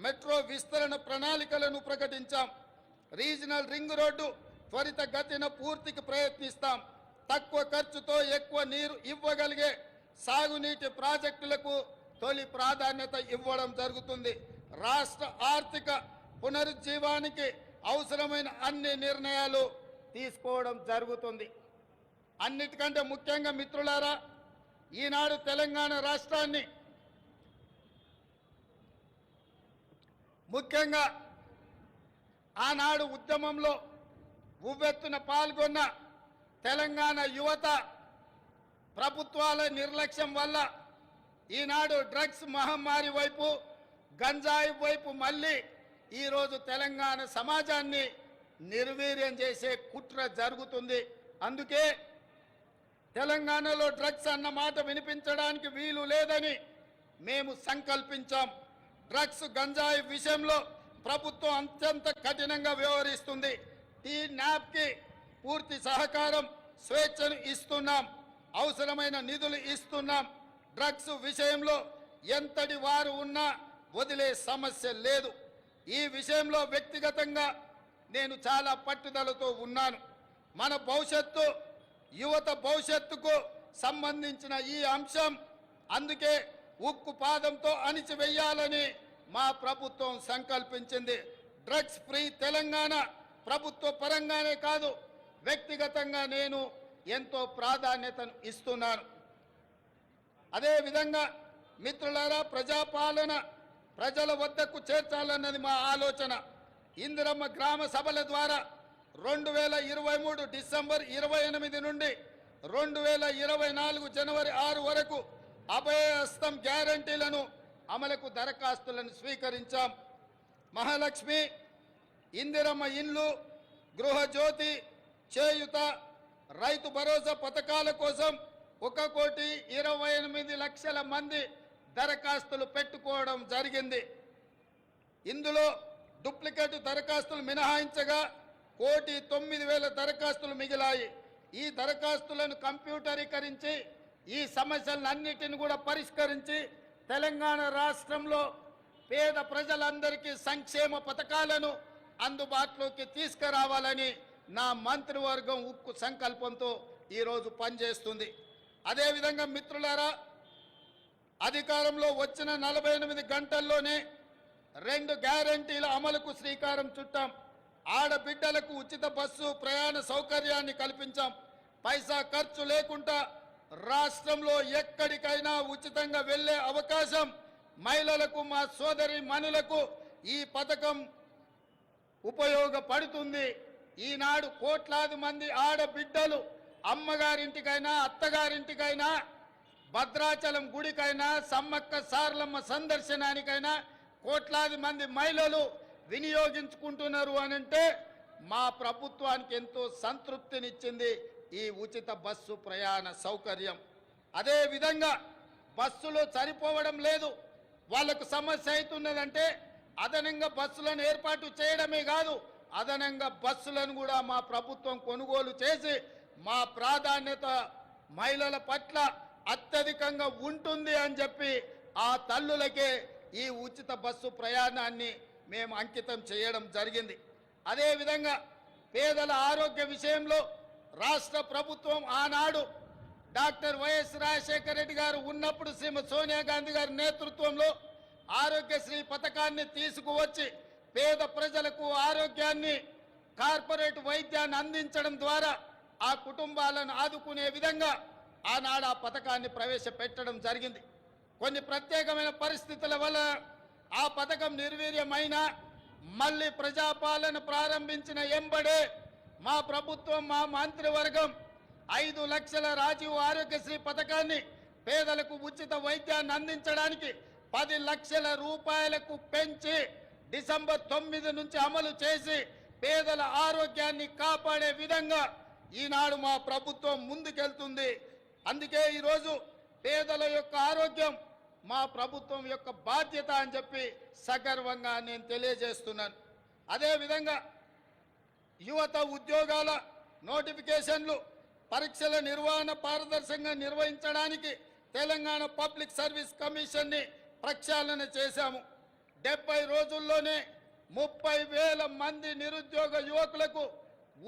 మెట్రో విస్తరణ ప్రణాళికలను ప్రకటించాం. రీజనల్ రింగ్ రోడ్డు త్వరితగతిన పూర్తికి ప్రయత్నిస్తాం. తక్కువ ఖర్చుతో ఎక్కువ నీరు ఇవ్వగలిగే సాగునీటి ప్రాజెక్టులకు తొలి ప్రాధాన్యత ఇవ్వడం జరుగుతుంది. రాష్ట్ర ఆర్థిక పునరుజ్జీవానికి అవసరమైన అన్ని నిర్ణయాలు తీసుకోవడం జరుగుతుంది. అన్నిటికంటే ముఖ్యంగా మిత్రులారా, ఈనాడు తెలంగాణ రాష్ట్రాన్ని ముఖ్యంగా ఆనాడు ఉద్యమంలో ఉవ్వెత్తున పాల్గొన్న తెలంగాణ యువత ప్రభుత్వాల నిర్లక్ష్యం వల్ల ఈనాడు డ్రగ్స్ మహమ్మారి వైపు, గంజాయి వైపు మళ్ళీ ఈరోజు తెలంగాణ సమాజాన్ని నిర్వీర్యం చేసే కుట్ర జరుగుతుంది. అందుకే తెలంగాణలో డ్రగ్స్ అన్న మాట వినిపించడానికి వీలు లేదని మేము సంకల్పించాం. డ్రగ్స్, గంజాయి విషయంలో ప్రభుత్వం అత్యంత కఠినంగా వ్యవహరిస్తుంది. టీ-న్యాప్కి పూర్తి సహకారం, స్వేచ్ఛను ఇస్తున్నాం. అవసరమైన నిధులు ఇస్తున్నాం. డ్రగ్స్ విషయంలో ఎంతటి వారు ఉన్నా వదిలే సమస్య లేదు. ఈ విషయంలో వ్యక్తిగతంగా నేను చాలా పట్టుదలతో ఉన్నాను. మన భవిష్యత్తు, యువత భవిష్యత్తుకు సంబంధించిన ఈ అంశం, అందుకే ఉక్కు పాదంతో అణిచివేయాలని మా ప్రభుత్వం సంకల్పించింది. డ్రగ్స్ ఫ్రీ తెలంగాణ ప్రభుత్వ పరంగానే కాదు, వ్యక్తిగతంగా నేను ఎంతో ప్రాధాన్యతను ఇస్తున్నాను. అదేవిధంగా మిత్రులారా, ప్రజాపాలన ప్రజల వద్దకు చేర్చాలన్నది మా ఆలోచన. ఇందిరమ్మ గ్రామ సభల ద్వారా 2023 డిసెంబర్ 28 నుండి 2024 జనవరి 6 వరకు అభయహస్తం గ్యారంటీలను అమలుకు దరఖాస్తులను స్వీకరించాం. మహాలక్ష్మి, ఇందిరమ్మ ఇండ్లు, గృహజ్యోతి, చేయుత, రైతు భరోసా పథకాల కోసం 1,28,00,000 మంది దరఖాస్తులు పెట్టుకోవడం జరిగింది. ఇందులో డూప్లికేట్ దరఖాస్తులు మినహాయించగా 1,09,000 దరఖాస్తులు మిగిలాయి. ఈ దరఖాస్తులను కంప్యూటరీకరించి ఈ సమస్యలన్నిటిని కూడా పరిష్కరించి తెలంగాణ రాష్ట్రంలో పేద ప్రజలందరికీ సంక్షేమ పథకాలను అందుబాటులోకి తీసుకురావాలని నా మంత్రివర్గం ఉక్కు సంకల్పంతో ఈరోజు పనిచేస్తుంది. అదేవిధంగా మిత్రులారా, అధికారంలో వచ్చిన 48 గంటల్లోనే 2 గ్యారంటీల అమలుకు శ్రీకారం చుట్టాం. ఆడబిడ్డలకు ఉచిత బస్సు ప్రయాణ సౌకర్యాన్ని కల్పించాం. పైసా ఖర్చు లేకుండా రాష్ట్రంలో ఎక్కడికైనా ఉచితంగా వెళ్ళే అవకాశం మహిళలకు, మా సోదరి మనులకు ఈ పథకం ఉపయోగపడుతుంది. ఈనాడు కోట్లాది మంది ఆడబిడ్డలు అమ్మగారింటికైనా అత్తగారింటికైనా భద్రాచలం గుడికైనా సమ్మక్క సారలమ్మ సందర్శనానికైనా కోట్లాది మంది మహిళలు వినియోగించుకుంటున్నారు అనంటే మా ప్రభుత్వానికి ఎంతో సంతృప్తినిచ్చింది ఈ ఉచిత బస్సు ప్రయాణ సౌకర్యం. అదేవిధంగా బస్సులు సరిపోవడం లేదు, వాళ్ళకు సమస్య అవుతున్నదంటే అదనంగా బస్సులను ఏర్పాటు చేయడమే కాదు, అదనంగా బస్సులను కూడా మా ప్రభుత్వం కొనుగోలు చేసి మా ప్రాధాన్యత మహిళల పట్ల అత్యధికంగా ఉంటుంది అని చెప్పి ఆ తల్లులకే ఈ ఉచిత బస్సు ప్రయాణాన్ని మేము అంకితం చేయడం జరిగింది. అదేవిధంగా పేదల ఆరోగ్య విషయంలో రాష్ట్ర ప్రభుత్వం ఆనాడు డాక్టర్ వైఎస్ రాజశేఖర రెడ్డి గారు ఉన్నప్పుడు శ్రీమతి సోనియా గాంధీ గారి నేతృత్వంలో ఆరోగ్యశ్రీ పథకాన్ని తీసుకువచ్చి పేద ప్రజలకు ఆరోగ్యాన్ని, కార్పొరేట్ వైద్యాన్ని అందించడం ద్వారా ఆ కుటుంబాలను ఆదుకునే విధంగా ఆనాడు ఆ పథకాన్ని ప్రవేశపెట్టడం జరిగింది. కొన్ని ప్రత్యేకమైన పరిస్థితుల వల్ల ఆ పథకం నిర్వీర్యమైనా మళ్ళీ ప్రజాపాలన ప్రారంభించిన ఎంబడే మా ప్రభుత్వం, మా మంత్రివర్గం 5 లక్షల రాజీవ్ ఆరోగ్యశ్రీ పథకాన్ని పేదలకు ఉచిత వైద్యాన్ని అందించడానికి 10 లక్షల రూపాయలకు పెంచి డిసెంబర్ 9 నుంచి అమలు చేసి పేదల ఆరోగ్యాన్ని కాపాడే విధంగా ఈనాడు మా ప్రభుత్వం ముందుకెళ్తుంది. అందుకే ఈరోజు పేదల యొక్క ఆరోగ్యం మా ప్రభుత్వం యొక్క బాధ్యత అని చెప్పి సగర్వంగా నేను తెలియజేస్తున్నాను. అదేవిధంగా యువత ఉద్యోగాల నోటిఫికేషన్లు, పరీక్షల నిర్వహణ పారదర్శకంగా నిర్వహించడానికి తెలంగాణ పబ్లిక్ సర్వీస్ కమిషన్ని ప్రక్షాళన చేశాము. 70 రోజుల్లోనే 30,000 మంది నిరుద్యోగ యువకులకు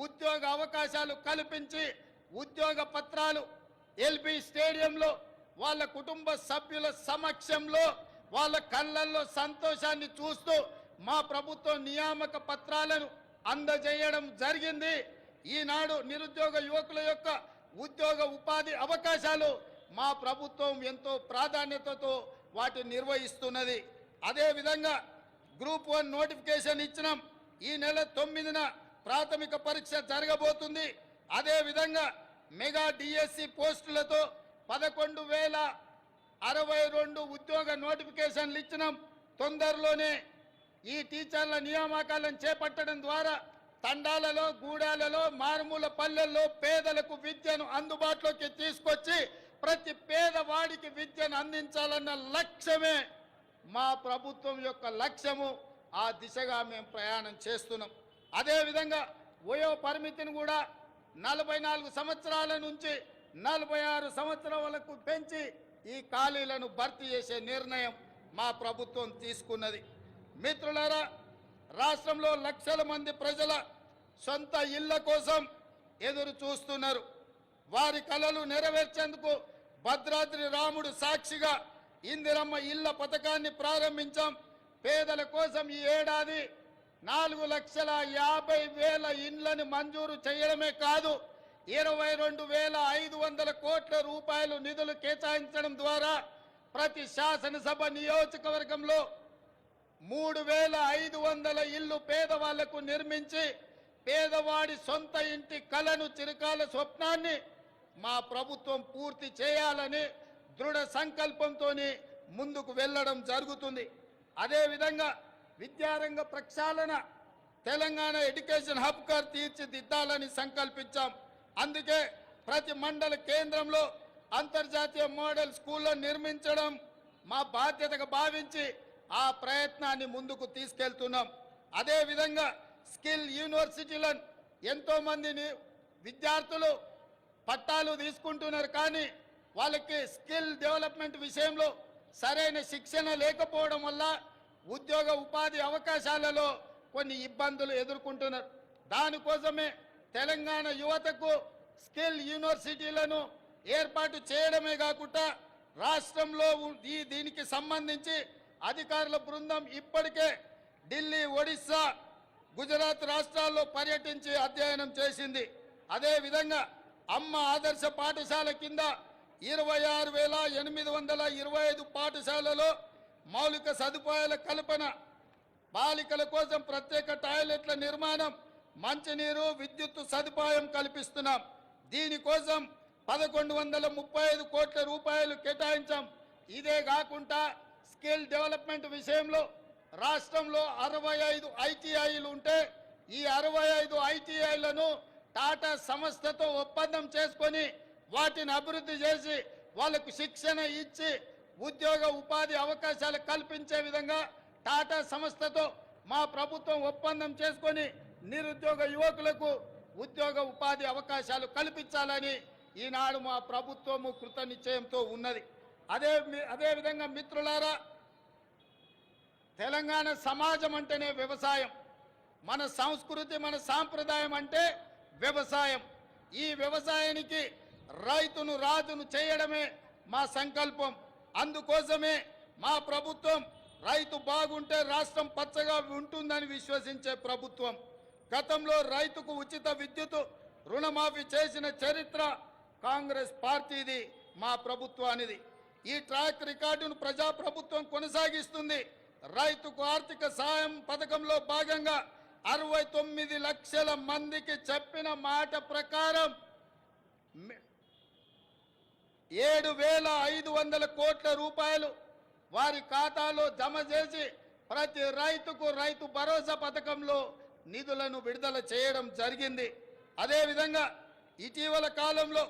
ఉద్యోగ అవకాశాలు కల్పించి ఉద్యోగ పత్రాలు ఎల్బీ స్టేడియంలో వాళ్ళ కుటుంబ సభ్యుల సమక్షంలో వాళ్ళ కళ్ళల్లో సంతోషాన్ని చూస్తూ మా ప్రభుత్వం నియామక పత్రాలను అందజేయడం జరిగింది. ఈనాడు నిరుద్యోగ యువకుల యొక్క ఉద్యోగ ఉపాధి అవకాశాలు మా ప్రభుత్వం ఎంతో ప్రాధాన్యతతో వాటిని నిర్వహిస్తున్నది. అదేవిధంగా గ్రూప్ 1 నోటిఫికేషన్ ఇచ్చినాం. ఈ నెల 9న ప్రాథమిక పరీక్ష జరగబోతుంది. అదేవిధంగా మెగా డిఎస్సి పోస్టులతో 11,062 ఉద్యోగ నోటిఫికేషన్లు ఇచ్చినాం. తొందరలోనే ఈ టీచర్ల నియామకాలను చేపట్టడం ద్వారా తండాలలో, గూడాలలో, మారుమూల పల్లెల్లో పేదలకు విద్యను అందుబాటులోకి తీసుకొచ్చి ప్రతి పేదవాడికి విద్యను అందించాలన్న లక్ష్యమే మా ప్రభుత్వం యొక్క లక్ష్యము. ఆ దిశగా మేము ప్రయాణం చేస్తున్నాం. అదేవిధంగా వయో పరిమితిని కూడా 44 సంవత్సరాల నుంచి 46 సంవత్సరాలకు పెంచి ఈ ఖాళీలను భర్తీ చేసే నిర్ణయం మా ప్రభుత్వం తీసుకున్నది. మిత్రులారా, రాష్ట్రంలో లక్షల మంది ప్రజల సొంత ఇళ్ల కోసం ఎదురు చూస్తున్నారు. వారి కలలు నెరవేర్చేందుకు భద్రాద్రి రాముడు సాక్షిగా ఇందిరమ్మ ఇళ్ల పథకాన్ని ప్రారంభించాం. పేదల కోసం ఈ ఏడాది 4,50,000 ఇండ్లను మంజూరు చేయడమే కాదు, 22,500 కోట్ల రూపాయలు నిధులు కేటాయించడం ద్వారా ప్రతి శాసనసభ నియోజకవర్గంలో 3,500 ఇళ్లు పేదవాళ్లకు నిర్మించి పేదవాడి సొంత ఇంటి కలను, చిరకాల స్వప్నాన్ని మా ప్రభుత్వం పూర్తి చేయాలని దృఢ సంకల్పంతో ముందుకు వెళ్ళడం జరుగుతుంది. అదేవిధంగా విద్యారంగ ప్రక్షాళన తెలంగాణ ఎడ్యుకేషన్ హబ్గా తీర్చిదిద్దాలని సంకల్పించాం. అందుకే ప్రతి మండల కేంద్రంలో అంతర్జాతీయ మోడల్ స్కూళ్ళను నిర్మించడం మా బాధ్యతగా భావించి ఆ ప్రయత్నాన్ని ముందుకు తీసుకెళ్తున్నాం. అదేవిధంగా స్కిల్ యూనివర్సిటీలను ఎంతోమందిని విద్యార్థులు పట్టాలు తీసుకుంటున్నారు, కానీ వాళ్ళకి స్కిల్ డెవలప్మెంట్ విషయంలో సరైన శిక్షణ లేకపోవడం వల్ల ఉద్యోగ ఉపాధి అవకాశాలలో కొన్ని ఇబ్బందులు ఎదుర్కొంటున్నారు. దానికోసమే తెలంగాణ యువతకు స్కిల్ యూనివర్సిటీలను ఏర్పాటు చేయడమే కాకుండా రాష్ట్రంలో దీనికి సంబంధించి అధికారుల బృందం ఇప్పటికే ఢిల్లీ, ఒడిశా, గుజరాత్ రాష్ట్రాల్లో పర్యటించి అధ్యయనం చేసింది. అదేవిధంగా అమ్మ ఆదర్శ పాఠశాల కింద 26,825 పాఠశాలలో మౌలిక సదుపాయాల కల్పన, బాలికల కోసం ప్రత్యేక టాయిలెట్ల నిర్మాణం, మంచినీరు, విద్యుత్ సదుపాయం కల్పిస్తున్నాం. దీనికోసం 1135 కోట్ల రూపాయలు కేటాయించాం. ఇదే కాకుండా స్కిల్ డెవలప్మెంట్ విషయంలో రాష్ట్రంలో 65 ఐటీఐలు ఉంటే ఈ 65 ఐటీఐలను టాటా సంస్థతో ఒప్పందం చేసుకొని వాటిని అభివృద్ధి చేసి వాళ్లకు శిక్షణ ఇచ్చి ఉద్యోగ ఉపాధి అవకాశాలు కల్పించే విధంగా టాటా సంస్థతో మా ప్రభుత్వం ఒప్పందం చేసుకొని నిరుద్యోగ యువకులకు ఉద్యోగ ఉపాధి అవకాశాలు కల్పించాలని ఈనాడు మా ప్రభుత్వము కృత నిశ్చయంతో ఉన్నది. అదేవిధంగా మిత్రులారా, తెలంగాణ సమాజం అంటేనే వ్యవసాయం. మన సంస్కృతి, మన సాంప్రదాయం అంటే వ్యవసాయం. ఈ వ్యవసాయానికి రైతును రాజును చేయడమే మా సంకల్పం. అందుకోసమే మా ప్రభుత్వం రైతు బాగుంటే రాష్ట్రం పచ్చగా ఉంటుందని విశ్వసించే ప్రభుత్వం. గతంలో రైతుకు ఉచిత విద్యుత్ రుణమాఫీ చేసిన చరిత్ర కాంగ్రెస్ పార్టీది, మా ప్రభుత్వానిది. ఈ ట్రాక్ రికార్డును ప్రజాప్రభుత్వం కొనసాగిస్తుంది. రైతుకు ఆర్థిక సాయం పథకంలో భాగంగా 69 లక్షల మందికి చెప్పిన మాట ప్రకారం 7,500 కోట్ల రూపాయలు వారి ఖాతాలో జమ చేసి ప్రతి రైతుకు రైతు భరోసా పథకంలో నిధులను విడుదల చేయడం జరిగింది. అదేవిధంగా ఇటీవల కాలంలో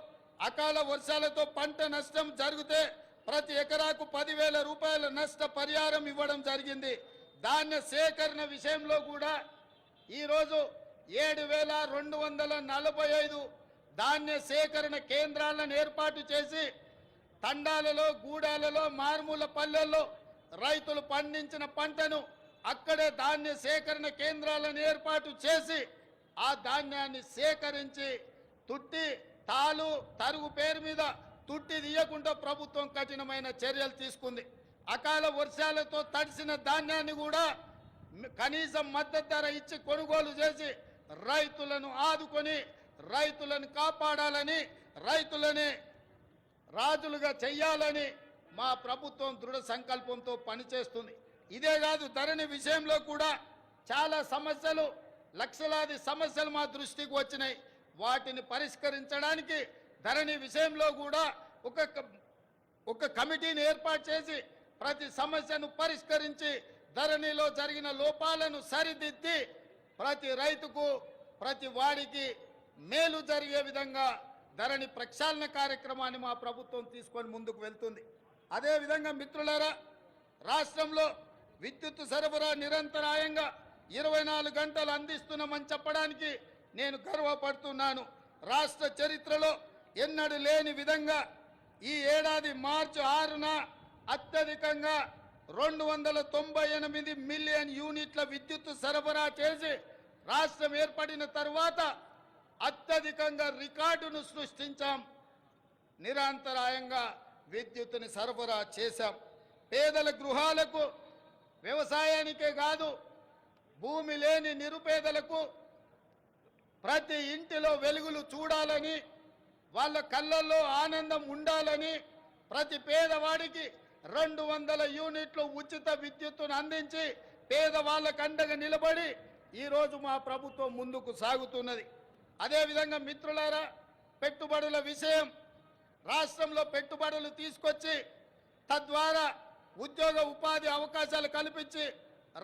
అకాల వర్షాలతో పంట నష్టం జరిగితే ప్రతి ఎకరాకు 10,000 రూపాయల నష్ట పరిహారం ఇవ్వడం జరిగింది. ధాన్య సేకరణ విషయంలో కూడా ఈరోజు 7,245 ధాన్య సేకరణ కేంద్రాలను ఏర్పాటు చేసి తండాలలో, గూడాలలో, మారుమూల పల్లెల్లో రైతులు పండించిన పంటను అక్కడే ధాన్య సేకరణ కేంద్రాలను ఏర్పాటు చేసి ఆ ధాన్యాన్ని సేకరించి తుట్టి, తాలు, తరుగు పేరు మీద తుట్టి తీయకుండా ప్రభుత్వం కఠినమైన చర్యలు తీసుకుంది. అకాల వర్షాలతో తడిసిన ధాన్యాన్ని కూడా కనీసం మద్దతు ధర ఇచ్చి కొనుగోలు చేసి రైతులను ఆదుకొని రైతులను కాపాడాలని, రైతులని రాజులుగా చెయ్యాలని మా ప్రభుత్వం దృఢ సంకల్పంతో పనిచేస్తుంది. ఇదే కాదు, ధరణి విషయంలో కూడా చాలా సమస్యలు, లక్షలాది సమస్యలు మా దృష్టికి వచ్చినాయి. వాటిని పరిష్కరించడానికి ధరణి విషయంలో కూడా ఒక కమిటీని ఏర్పాటు చేసి ప్రతి సమస్యను పరిష్కరించి ధరణిలో జరిగిన లోపాలను సరిదిద్ది ప్రతి రైతుకు, ప్రతి వాడికి మేలు జరిగే విధంగా ధరణి ప్రక్షాళన కార్యక్రమాన్ని మా ప్రభుత్వం తీసుకొని ముందుకు వెళ్తుంది. అదేవిధంగా మిత్రులారా, రాష్ట్రంలో విద్యుత్ సరఫరా నిరంతరాయంగా 24 గంటలు అందిస్తున్నామని చెప్పడానికి నేను గర్వపడుతున్నాను. రాష్ట్ర చరిత్రలో ఎన్నడూ లేని విధంగా ఈ ఏడాది మార్చి 6న అత్యధికంగా 298 మిలియన్ యూనిట్ల విద్యుత్ సరఫరా చేసి రాష్ట్రం ఏర్పడిన తర్వాత అత్యధికంగా రికార్డును సృష్టించాం. నిరంతరాయంగా విద్యుత్తుని సరఫరా చేశాం. పేదల గృహాలకు, వ్యవసాయానికే కాదు, భూమి లేని నిరుపేదలకు ప్రతి ఇంటిలో వెలుగులు చూడాలని, వాళ్ళ కళ్ళల్లో ఆనందం ఉండాలని ప్రతి పేదవాడికి 200 యూనిట్లు ఉచిత విద్యుత్తును అందించి పేదవాళ్ళకు అండగా నిలబడి ఈరోజు మా ప్రభుత్వం ముందుకు సాగుతున్నది. అదేవిధంగా మిత్రులారా, పెట్టుబడుల విషయం, రాష్ట్రంలో పెట్టుబడులు తీసుకొచ్చి తద్వారా ఉద్యోగ ఉపాధి అవకాశాలు కల్పించి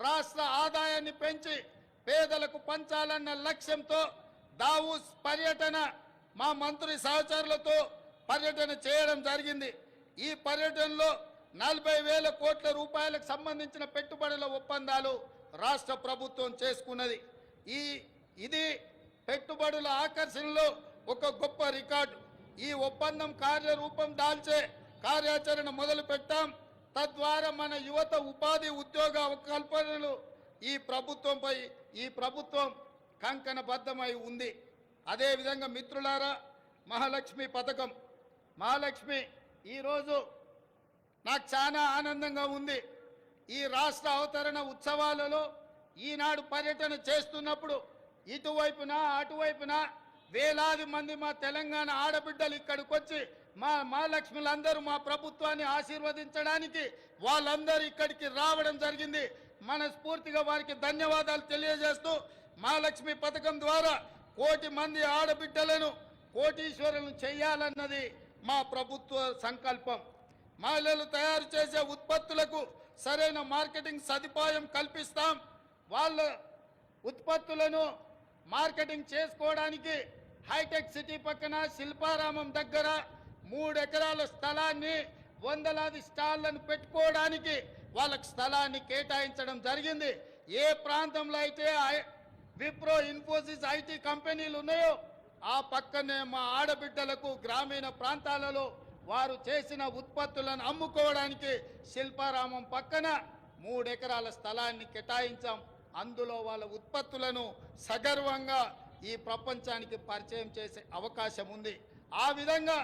రాష్ట్ర ఆదాయాన్ని పెంచి పేదలకు పంచాలన్న లక్ష్యంతో దావూస్ పర్యటన మా మంత్రి సహచరులతో పర్యటన చేయడం జరిగింది. ఈ పర్యటనలో 40,000 కోట్ల రూపాయలకు సంబంధించిన పెట్టుబడుల ఒప్పందాలు రాష్ట్ర ప్రభుత్వం చేసుకున్నది. ఇది పెట్టుబడుల ఆకర్షణలో ఒక గొప్ప రికార్డు. ఈ ఒప్పందం కార్యరూపం దాల్చే కార్యాచరణ మొదలు పెట్టాం. తద్వారా మన యువత ఉపాధి ఉద్యోగ కల్పనలు ఈ ప్రభుత్వం కంకణబద్ధమై ఉంది. అదేవిధంగా మిత్రులారా, మహాలక్ష్మి పథకం, మహాలక్ష్మి ఈరోజు నాకు చాలా ఆనందంగా ఉంది. ఈ రాష్ట్ర అవతరణ ఉత్సవాలలో ఈనాడు పర్యటన చేస్తున్నప్పుడు ఇటువైపున అటువైపున వేలాది మంది మా తెలంగాణ ఆడబిడ్డలు ఇక్కడికి వచ్చి మా మహాలక్ష్ములందరూ మా ప్రభుత్వాన్ని ఆశీర్వదించడానికి వాళ్ళందరూ ఇక్కడికి రావడం జరిగింది. మనస్ఫూర్తిగా వారికి ధన్యవాదాలు తెలియజేస్తూ మహాలక్ష్మి పథకం ద్వారా 1 కోటి మంది ఆడబిడ్డలను కోటీశ్వరులను చేయాలన్నది మా ప్రభుత్వ సంకల్పం. మహిళలు తయారు చేసే ఉత్పత్తులకు సరైన మార్కెటింగ్ సదుపాయం కల్పిస్తాం. వాళ్ళ ఉత్పత్తులను మార్కెటింగ్ చేసుకోవడానికి హైటెక్ సిటీ పక్కన శిల్పారామం దగ్గర 3 ఎకరాల స్థలాన్ని వందలాది స్టాళ్లను పెట్టుకోవడానికి వాళ్ళకి స్థలాన్ని కేటాయించడం జరిగింది. ఏ ప్రాంతంలో అయితే విప్రో, ఇన్ఫోసిస్, ఐటీ కంపెనీలు ఉన్నాయో ఆ పక్కనే మా ఆడబిడ్డలకు గ్రామీణ ప్రాంతాలలో వారు చేసిన ఉత్పత్తులను అమ్ముకోవడానికి శిల్పారామం పక్కన 3 ఎకరాల స్థలాన్ని కేటాయించాం. అందులో వాళ్ళ ఉత్పత్తులను సగర్వంగా ఈ ప్రపంచానికి పరిచయం చేసే అవకాశం ఉంది. ఆ విధంగా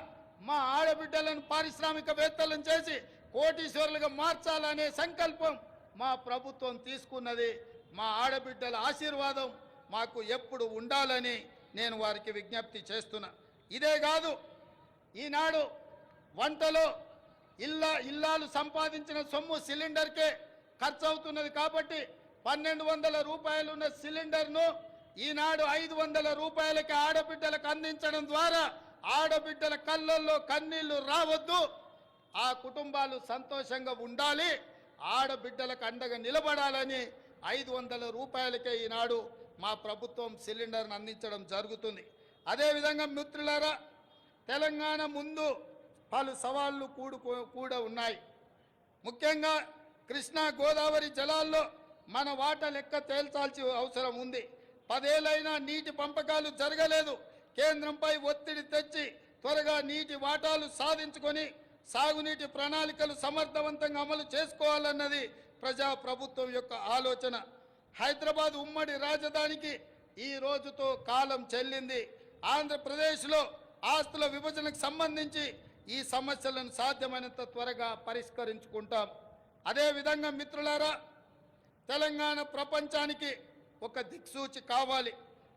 మా ఆడబిడ్డలను పారిశ్రామికవేత్తలను చేసి కోటీశ్వరులుగా మార్చాలనే సంకల్పం మా ప్రభుత్వం తీసుకున్నది. మా ఆడబిడ్డల ఆశీర్వాదం మాకు ఎప్పుడు ఉండాలని నేను వారికి విజ్ఞప్తి చేస్తున్నా. ఇదే కాదు, ఈనాడు వంటలో ఇల్లాలు సంపాదించిన సొమ్ము సిలిండర్కే ఖర్చు అవుతున్నది. కాబట్టి 1,200 రూపాయలున్న సిలిండర్ను ఈనాడు 500 రూపాయలకి ఆడబిడ్డలకు అందించడం ద్వారా ఆడబిడ్డల కళ్ళల్లో కన్నీళ్లు రావద్దు, ఆ కుటుంబాలు సంతోషంగా ఉండాలి, ఆడబిడ్డలకు అండగా నిలబడాలని 500 రూపాయలకే ఈనాడు మా ప్రభుత్వం సిలిండర్ను అందించడం జరుగుతుంది. అదేవిధంగా మిత్రులారా, తెలంగాణ ముందు పలు సవాళ్లు కూడా ఉన్నాయి. ముఖ్యంగా కృష్ణా గోదావరి జలాల్లో మన వాటా లెక్క తేల్చాల్సిన అవసరం ఉంది. 10 ఏళ్ళైనా నీటి పంపకాలు జరగలేదు. కేంద్రంపై ఒత్తిడి తెచ్చి త్వరగా నీటి వాటాలు సాధించుకొని సాగునీటి ప్రణాళికలు సమర్థవంతంగా అమలు చేసుకోవాలన్నది ప్రజాప్రభుత్వం యొక్క ఆలోచన. హైదరాబాద్ ఉమ్మడి రాజధానికి ఈ రోజుతో కాలం చెల్లింది. ఆంధ్రప్రదేశ్లో ఆస్తుల విభజనకు సంబంధించి ఈ సమస్యలను సాధ్యమైనంత త్వరగా పరిష్కరించుకుంటాం. అదేవిధంగా మిత్రులారా, తెలంగాణ ప్రపంచానికి ఒక దిక్సూచి కావాలి.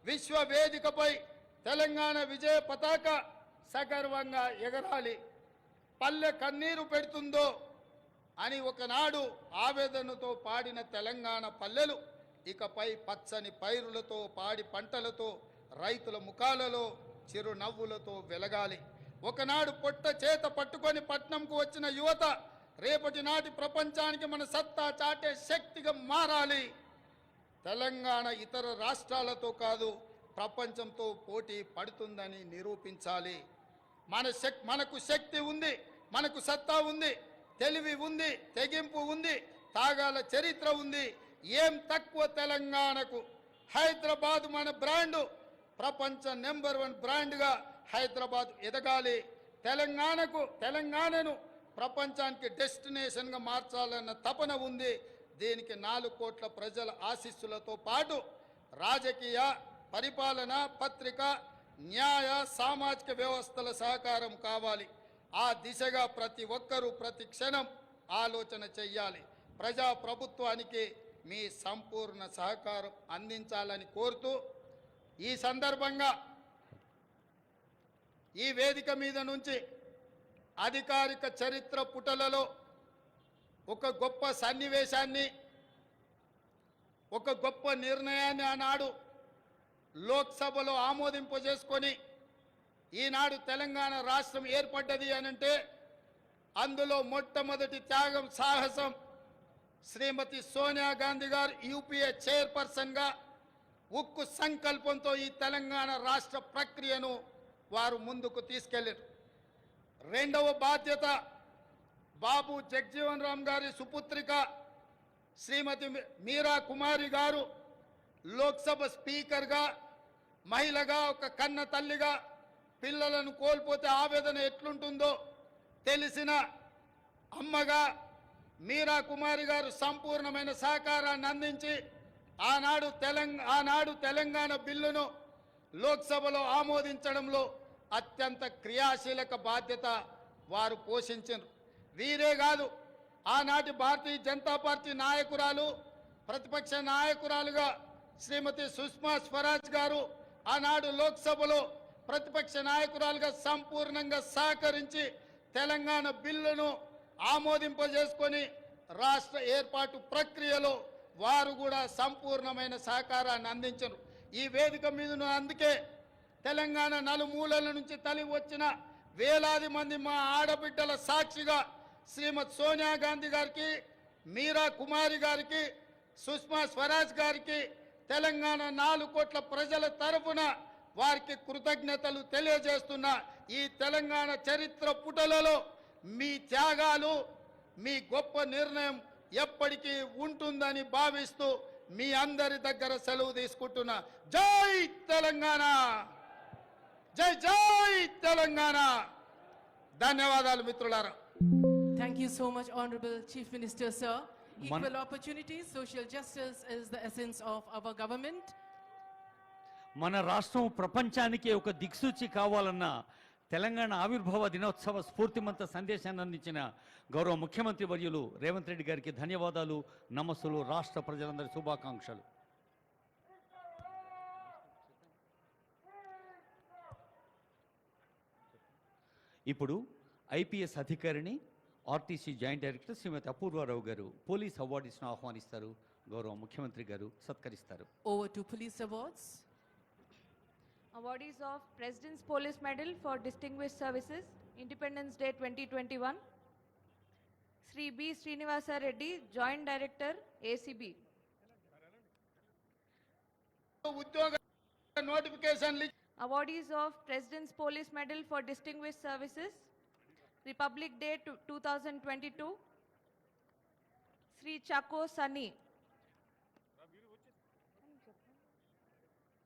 విశ్వ వేదికపై తెలంగాణ విజయ పతాక సగర్వంగా ఎగరాలి. పల్లె కన్నీరు పెడుతుందో అని ఒకనాడు ఆవేదనతో పాడిన తెలంగాణ పల్లెలు ఇకపై పచ్చని పైరులతో, పాడి పంటలతో, రైతుల ముఖాలలో చిరునవ్వులతో వెలగాలి. ఒకనాడు పొట్ట చేత పట్టుకొని పట్నంకు వచ్చిన యువత రేపటి నాటి ప్రపంచానికి మన సత్తా చాటే శక్తిగా మారాలి. తెలంగాణ ఇతర రాష్ట్రాలతో కాదు, ప్రపంచంతో పోటీ పడుతుందని నిరూపించాలి. మనకు శక్తి ఉంది, మనకు సత్తా ఉంది, తెలివి ఉంది, తెగింపు ఉంది, తాగాల చరిత్ర ఉంది. ఏం తక్కువ తెలంగాణకు? హైదరాబాద్ మన బ్రాండు, ప్రపంచ నెంబర్ 1 బ్రాండ్గా హైదరాబాద్ ఎదగాలి. తెలంగాణను ప్రపంచానికి డెస్టినేషన్గా మార్చాలన్న తపన ఉంది. దీనికి 4 కోట్ల ప్రజల ఆశీస్సులతో పాటు రాజకీయ, పరిపాలన, పత్రిక, న్యాయ, సామాజిక వ్యవస్థల సహకారం కావాలి. ఆ దిశగా ప్రతి ఒక్కరూ ప్రతి క్షణం ఆలోచన చెయ్యాలి. ప్రజాప్రభుత్వానికి మీ సంపూర్ణ సహకారం అందించాలని కోరుతూ ఈ సందర్భంగా ఈ వేదిక మీద నుంచి అధికారిక చరిత్ర పుటలలో ఒక గొప్ప సన్నివేశాన్ని, ఒక గొప్ప నిర్ణయాన్ని ఆనాడు లోక్సభలో ఆమోదింపజేసుకొని ఈనాడు తెలంగాణ రాష్ట్రం ఏర్పడ్డది అనంటే అందులో మొట్టమొదటి త్యాగం సాహసం శ్రీమతి సోనియా గాంధీ గారు యూపీఏ చైర్పర్సన్గా ఉక్కు సంకల్పంతో ఈ తెలంగాణ రాష్ట్ర ప్రక్రియను వారు ముందుకు తీసుకెళ్లారు. రెండవ బాధ్యత బాబు జగ్జీవన్ రామ్ గారి సుపుత్రిక శ్రీమతి మీరా కుమారి గారు లోక్సభ స్పీకర్గా, మహిళగా, ఒక కన్న తల్లిగా పిల్లలను కోల్పోతే ఆవేదన ఎట్లుంటుందో తెలిసిన అమ్మగా మీరా కుమారి గారు సంపూర్ణమైన సహకారాన్ని అందించి ఆనాడు తెలంగాణ బిల్లును లోక్సభలో ఆమోదించడంలో అత్యంత క్రియాశీలక బాధ్యత వారు పోషించారు. వీరే కాదు, ఆనాటి భారతీయ జనతా పార్టీ నాయకురాలు, ప్రతిపక్ష నాయకురాలుగా శ్రీమతి సుష్మా స్వరాజ్ గారు ఆనాడు లోక్సభలో ప్రతిపక్ష నాయకురాలుగా సంపూర్ణంగా సహకరించి తెలంగాణ బిల్లును ఆమోదింపజేసుకొని రాష్ట్ర ఏర్పాటు ప్రక్రియలో వారు కూడా సంపూర్ణమైన సహకారాన్ని అందించరు. ఈ వేదిక మీద అందుకే తెలంగాణ నలుమూలల నుంచి తరలి వచ్చిన వేలాది మంది మా ఆడబిడ్డల సాక్షిగా శ్రీమతి సోనియా గాంధీ గారికి, మీరా కుమారి గారికి, సుష్మా స్వరాజ్ గారికి తెలంగాణ 4 కోట్ల ప్రజల తరఫున వారికి కృతజ్ఞతలు తెలియజేస్తున్న ఈ తెలంగాణ చరిత్ర పుటలలో మీ త్యాగాలు, మీ గొప్ప నిర్ణయం ఎప్పటికీ ఉంటుందని భావిస్తూ మీ అందరి దగ్గర సెలవు తీసుకుంటున్నా. జై తెలంగాణ, జై జై తెలంగాణ. ధన్యవాదాలు మిత్రులారా. Thank you so much, Honorable Chief Minister, sir. Equal opportunities, social justice is the essence of our government. మన రాష్ట్రం ప్రపంచానికి ఒక దిక్సూచి కావాలన్న తెలంగాణ ఆవిర్భావ దినోత్సవ స్ఫూర్తిమంత సందేశాన్ని అందించిన గౌరవ ముఖ్యమంత్రి వర్యులు రేవంత్ రెడ్డి గారికి ధన్యవాదాలు, నమస్సులు, రాష్ట్ర ప్రజలందరి శుభాకాంక్షలు. ఇప్పుడు ఐపీఎస్ అధికారిని, ఆర్టీసీ జాయింట్ డైరెక్టర్ శ్రీమతి అపూర్వారావు గారు పోలీస్ అవార్డ్స్ను ఆహ్వానిస్తారు. గౌరవ ముఖ్యమంత్రి గారు సత్కరిస్తారు. Over to police awards. Awardees of President's Police Medal for Distinguished Services, Independence Day 2021, Sri B. Srinivasa Reddy, Joint Director, ACB. ఉద్యోగ notification Awardees of President's Police Medal for Distinguished Services, Republic Day 2022, Sri Chako Sunny,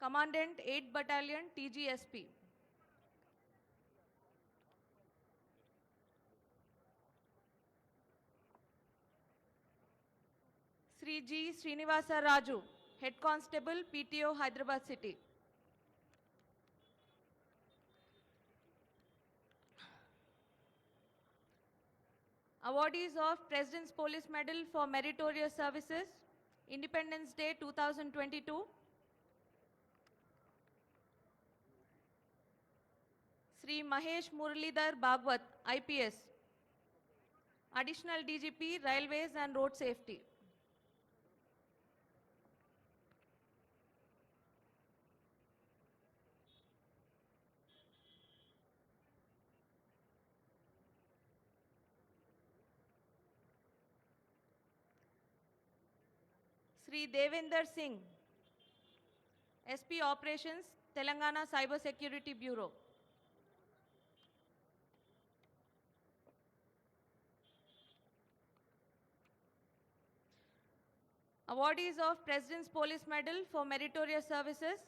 Commandant 8th Battalion, TGSP. Sri G. Srinivasa Raju, Head Constable, PTO, Hyderabad City. Awardees of President's Police Medal for Meritorious Services, Independence Day 2022, Sri Mahesh Muralidhar Bhagwat, IPS, Additional DGP, Railways and Road Safety. Sri Devender Singh, SP Operations, Telangana Cyber Security Bureau. Awardees of President's Police Medal for Meritorious Services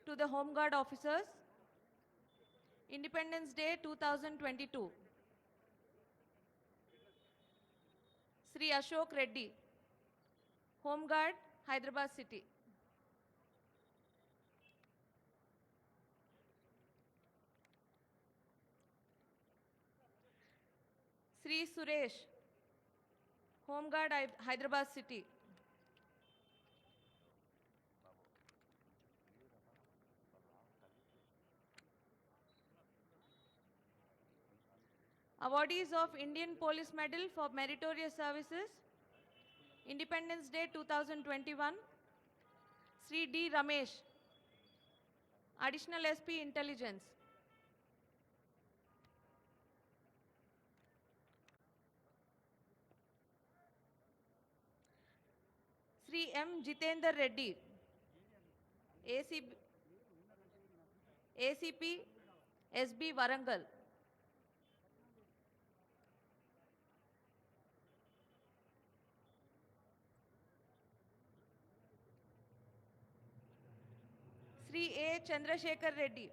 to the Home Guard officers, Independence Day 2022. Sri Ashok Reddy, Home Guard, Hyderabad City. Sri Suresh, Home Guard, Hyderabad City. Awardees of Indian Police Medal for Meritorious Services, Independence Day 2021, Sri D. Ramesh, Additional SP Intelligence. Sri M. Jitender Reddy, ACP SB Warangal. Sri A. Chandrasekhar Reddy,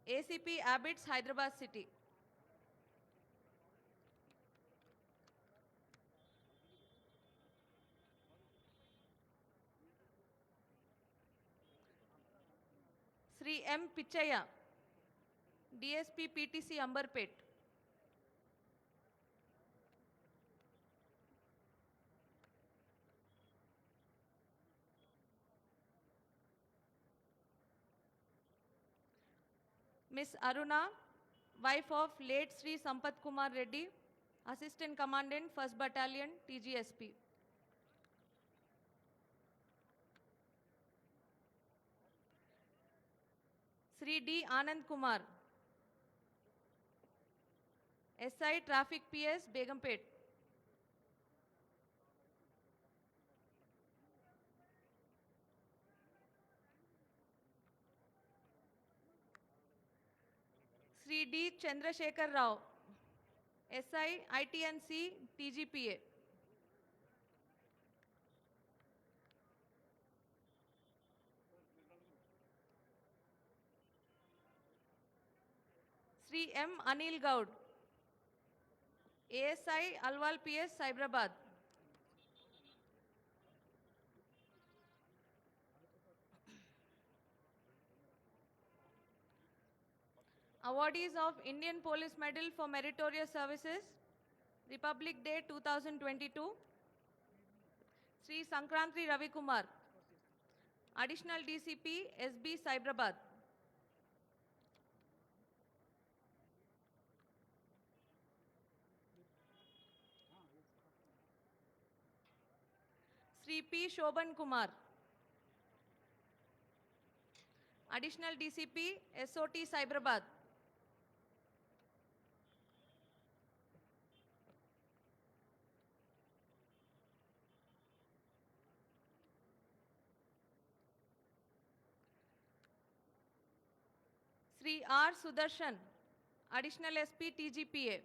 ACP Abbots Hyderabad City. Sri M. Pichaya, DSP PTC Amberpet. Miss Aruna, wife of late Sri Sampath Kumar Reddy, Assistant Commandant 1st Battalion, TGSP. Sri D. Anand Kumar, SI Traffic PS, Begumpet. Sri D. Chandrasekhar Rao, SI ITNC TGPA. Sri M. Anil Gaud, ASI Alwal PS, Cyberabad. Awardees of Indian Police Medal for Meritorious Services, Republic Day 2022, Sri Sankrantri Ravi Kumar, Additional DCP, SB Cyberabad. Sri P. Shobhan Kumar, Additional DCP, SOT Cyberabad. Sri R. Sudarshan, Additional SP TGPA.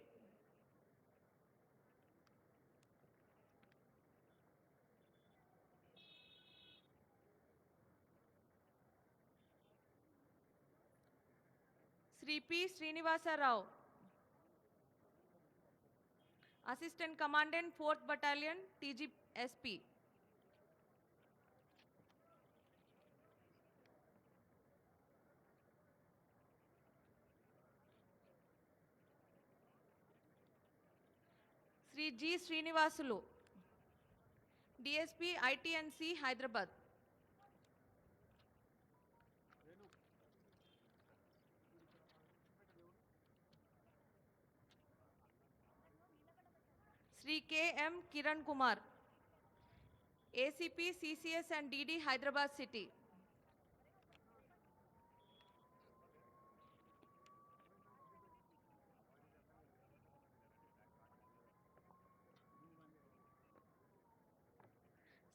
Sri P. Srinivasa Rao, Assistant Commandant 4th Battalion, TGSP. Sri G. Srinivasulu, DSP ITNC Hyderabad. Sri K. M. Kiran Kumar, ACP CCS and DD Hyderabad City.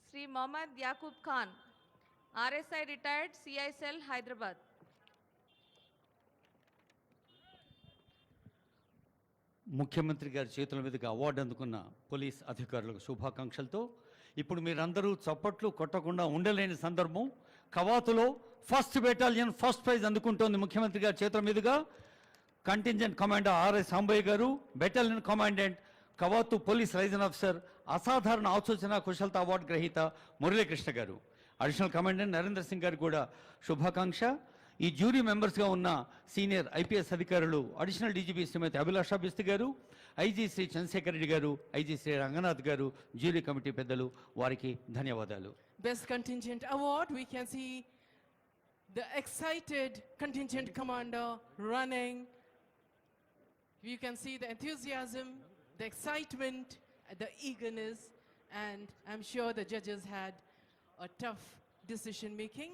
Sri Mohammad Yaqub Khan, RSI retired, CI cell Hyderabad. ముఖ్యమంత్రి గారి చేతుల మీదుగా అవార్డు అందుకున్న పోలీస్ అధికారులకు శుభాకాంక్షలతో ఇప్పుడు మీరందరూ చప్పట్లు కొట్టకుండా ఉండలేని సందర్భం. కవాతులో 1st బెటాలియన్ ఫస్ట్ ప్రైజ్ అందుకుంటోంది ముఖ్యమంత్రి గారి చేతుల మీదుగా. కంటింజెంట్ కమాండర్ ఆర్ఎస్ సాంబయ్య గారు, బెటాలియన్ కమాండెంట్ కవాతు పోలీస్ రైజన్ ఆఫీసర్ అసాధారణ ఆలోచన కుశలత అవార్డు గ్రహీత మురళీకృష్ణ గారు, అడిషనల్ కమాండెంట్ నరేంద్ర సింగ్ గారు కూడా శుభాకాంక్ష. ఈ జ్యూరీ మెంబర్స్గా ఉన్న సీనియర్ ఐపీఎస్ అధికారులు అడిషనల్ డీజీపీ శ్రీమతి అభిలాషా బిస్తి గారు, ఐజీ శ్రీ చంద్రశేఖర్ రెడ్డి గారు, ఐజీ శ్రీ రంగనాథ్ గారు, జ్యూరీ కమిటీ పెద్దలు, వారికి ధన్యవాదాలు. Best Contingent Award, we can see the excited contingent commander running. You can see the enthusiasm, the excitement, the eagerness, and I'm sure the judges had a tough decision making.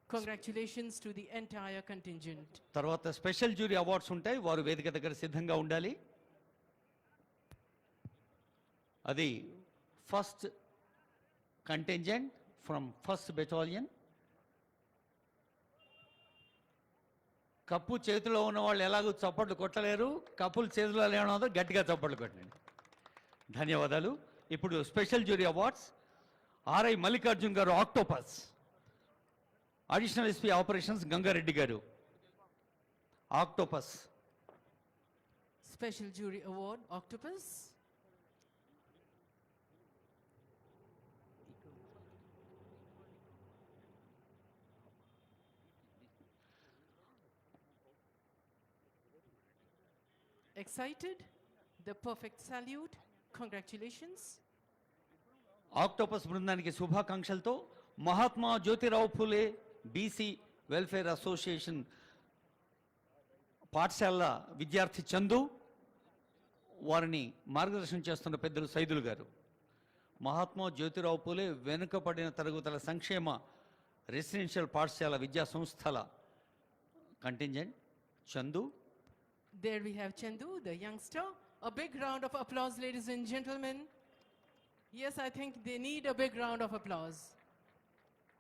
Congratulations to the entire contingent. తర్వాత స్పెషల్ జ్యూరీ అవార్డ్స్ ఉంటాయి, వారు వేదిక దగ్గర సిద్ధంగా ఉండాలి. అది first contingent from first battalion. Cup చేతిలో ఉన్న వాళ్ళు ఎలాగో చప్పట్లు కొట్టలేరు, కప్పులు చేతిలో లేనదో గట్టిగా చప్పట్లు కొట్టండి. ధన్యవాదాలు. ఇప్పుడు special jury awards. RI Mallikarjun గారు octopus, additional SP operations Gangareddy గారు octopus. Special Jury Award, Octopus. Excited? The perfect salute. Congratulations. Octopus బృందానికి శుభాకాంక్షలతో Mahatma Jyotirao Phule BC welfare association పాఠశాల విద్యార్థి చందు, వారిని మార్గదర్శనం చేస్తున్న పెద్దలు సైదులు గారు. మహాత్మా జ్యోతిరావు పూలే వెనుకబడిన తరగతుల సంక్షేమ రెసిడెన్షియల్ పాఠశాల విద్యా సంస్థల contingent Chandu. There we have Chandu, the youngster. A big round of applause, ladies and gentlemen. Yes, I think they need a big round of applause.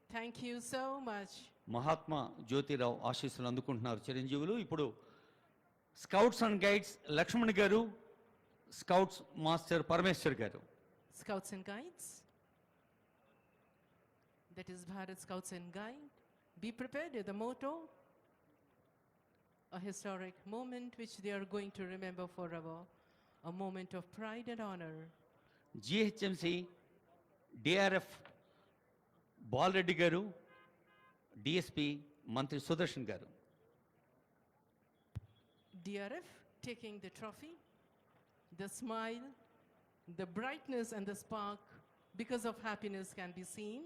Thank you so much. Mahatma Jyotirao ఆశీస్సులు అందుకుంటున్నారు చిరంజీవులు. ఇప్పుడు స్కౌట్స్ అండ్ గైడ్స్ లక్ష్మణ్ గారు, స్కౌట్స్ మాస్టర్ పరమేశ్వర్ గారు. Scouts and Guides. That is Bharat Scouts and Guide. Be prepared with the motto. A historic moment which they are going to remember forever. A moment of pride and honor. GHMC DRF Bala Reddy గారు, డిఎస్పి మంత్రి సుదర్శన్ గారు. DRF taking the trophy, the smile, the brightness and the spark because of happiness can be seen.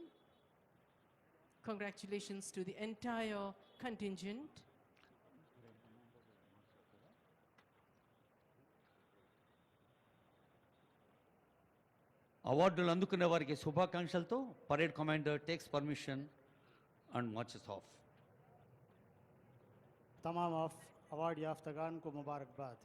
Congratulations to the entire contingent. అవార్డులు అందుకునే వారికి శుభాకాంక్షలతో parade commander takes permission and marches off. तमाम अवार्ड याफ्तागान को मुबारकबाद.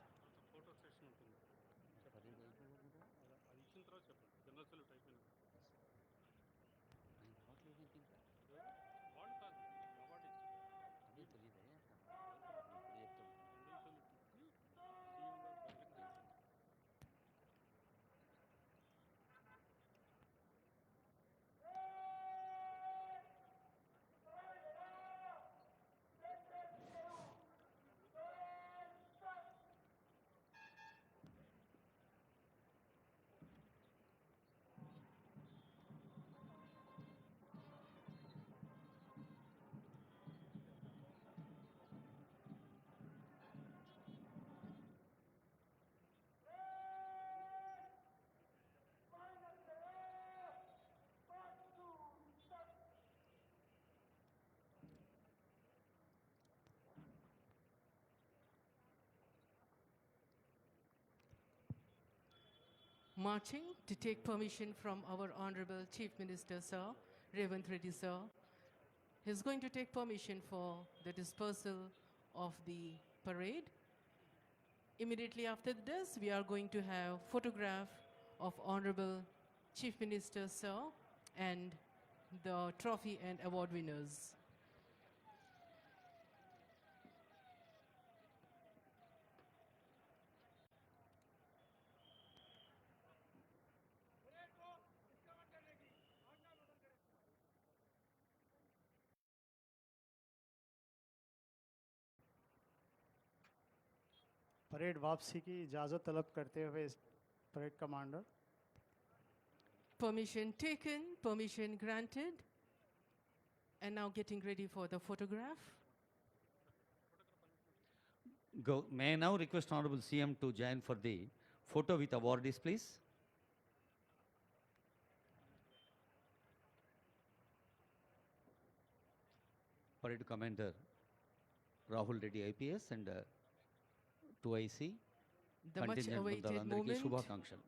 Marching to take permission from our Honorable Chief Minister, Sir, Revanth Reddy, Sir. He's going to take permission for the dispersal of the parade. Immediately after this, we are going to have photograph of Honorable Chief Minister, Sir, and the trophy and award winners. Parade वापसी की इजाज़त तलब करते हुए parade commander. Permission taken, permission granted. And now getting ready for the photograph. May I now request Honorable CM to join for the photo with awardees, please. Parade Commander Rahul Reddy IPS and 2IC The much contingent awaited బృందాలందరికీ moment. శుభాకాంక్షలు.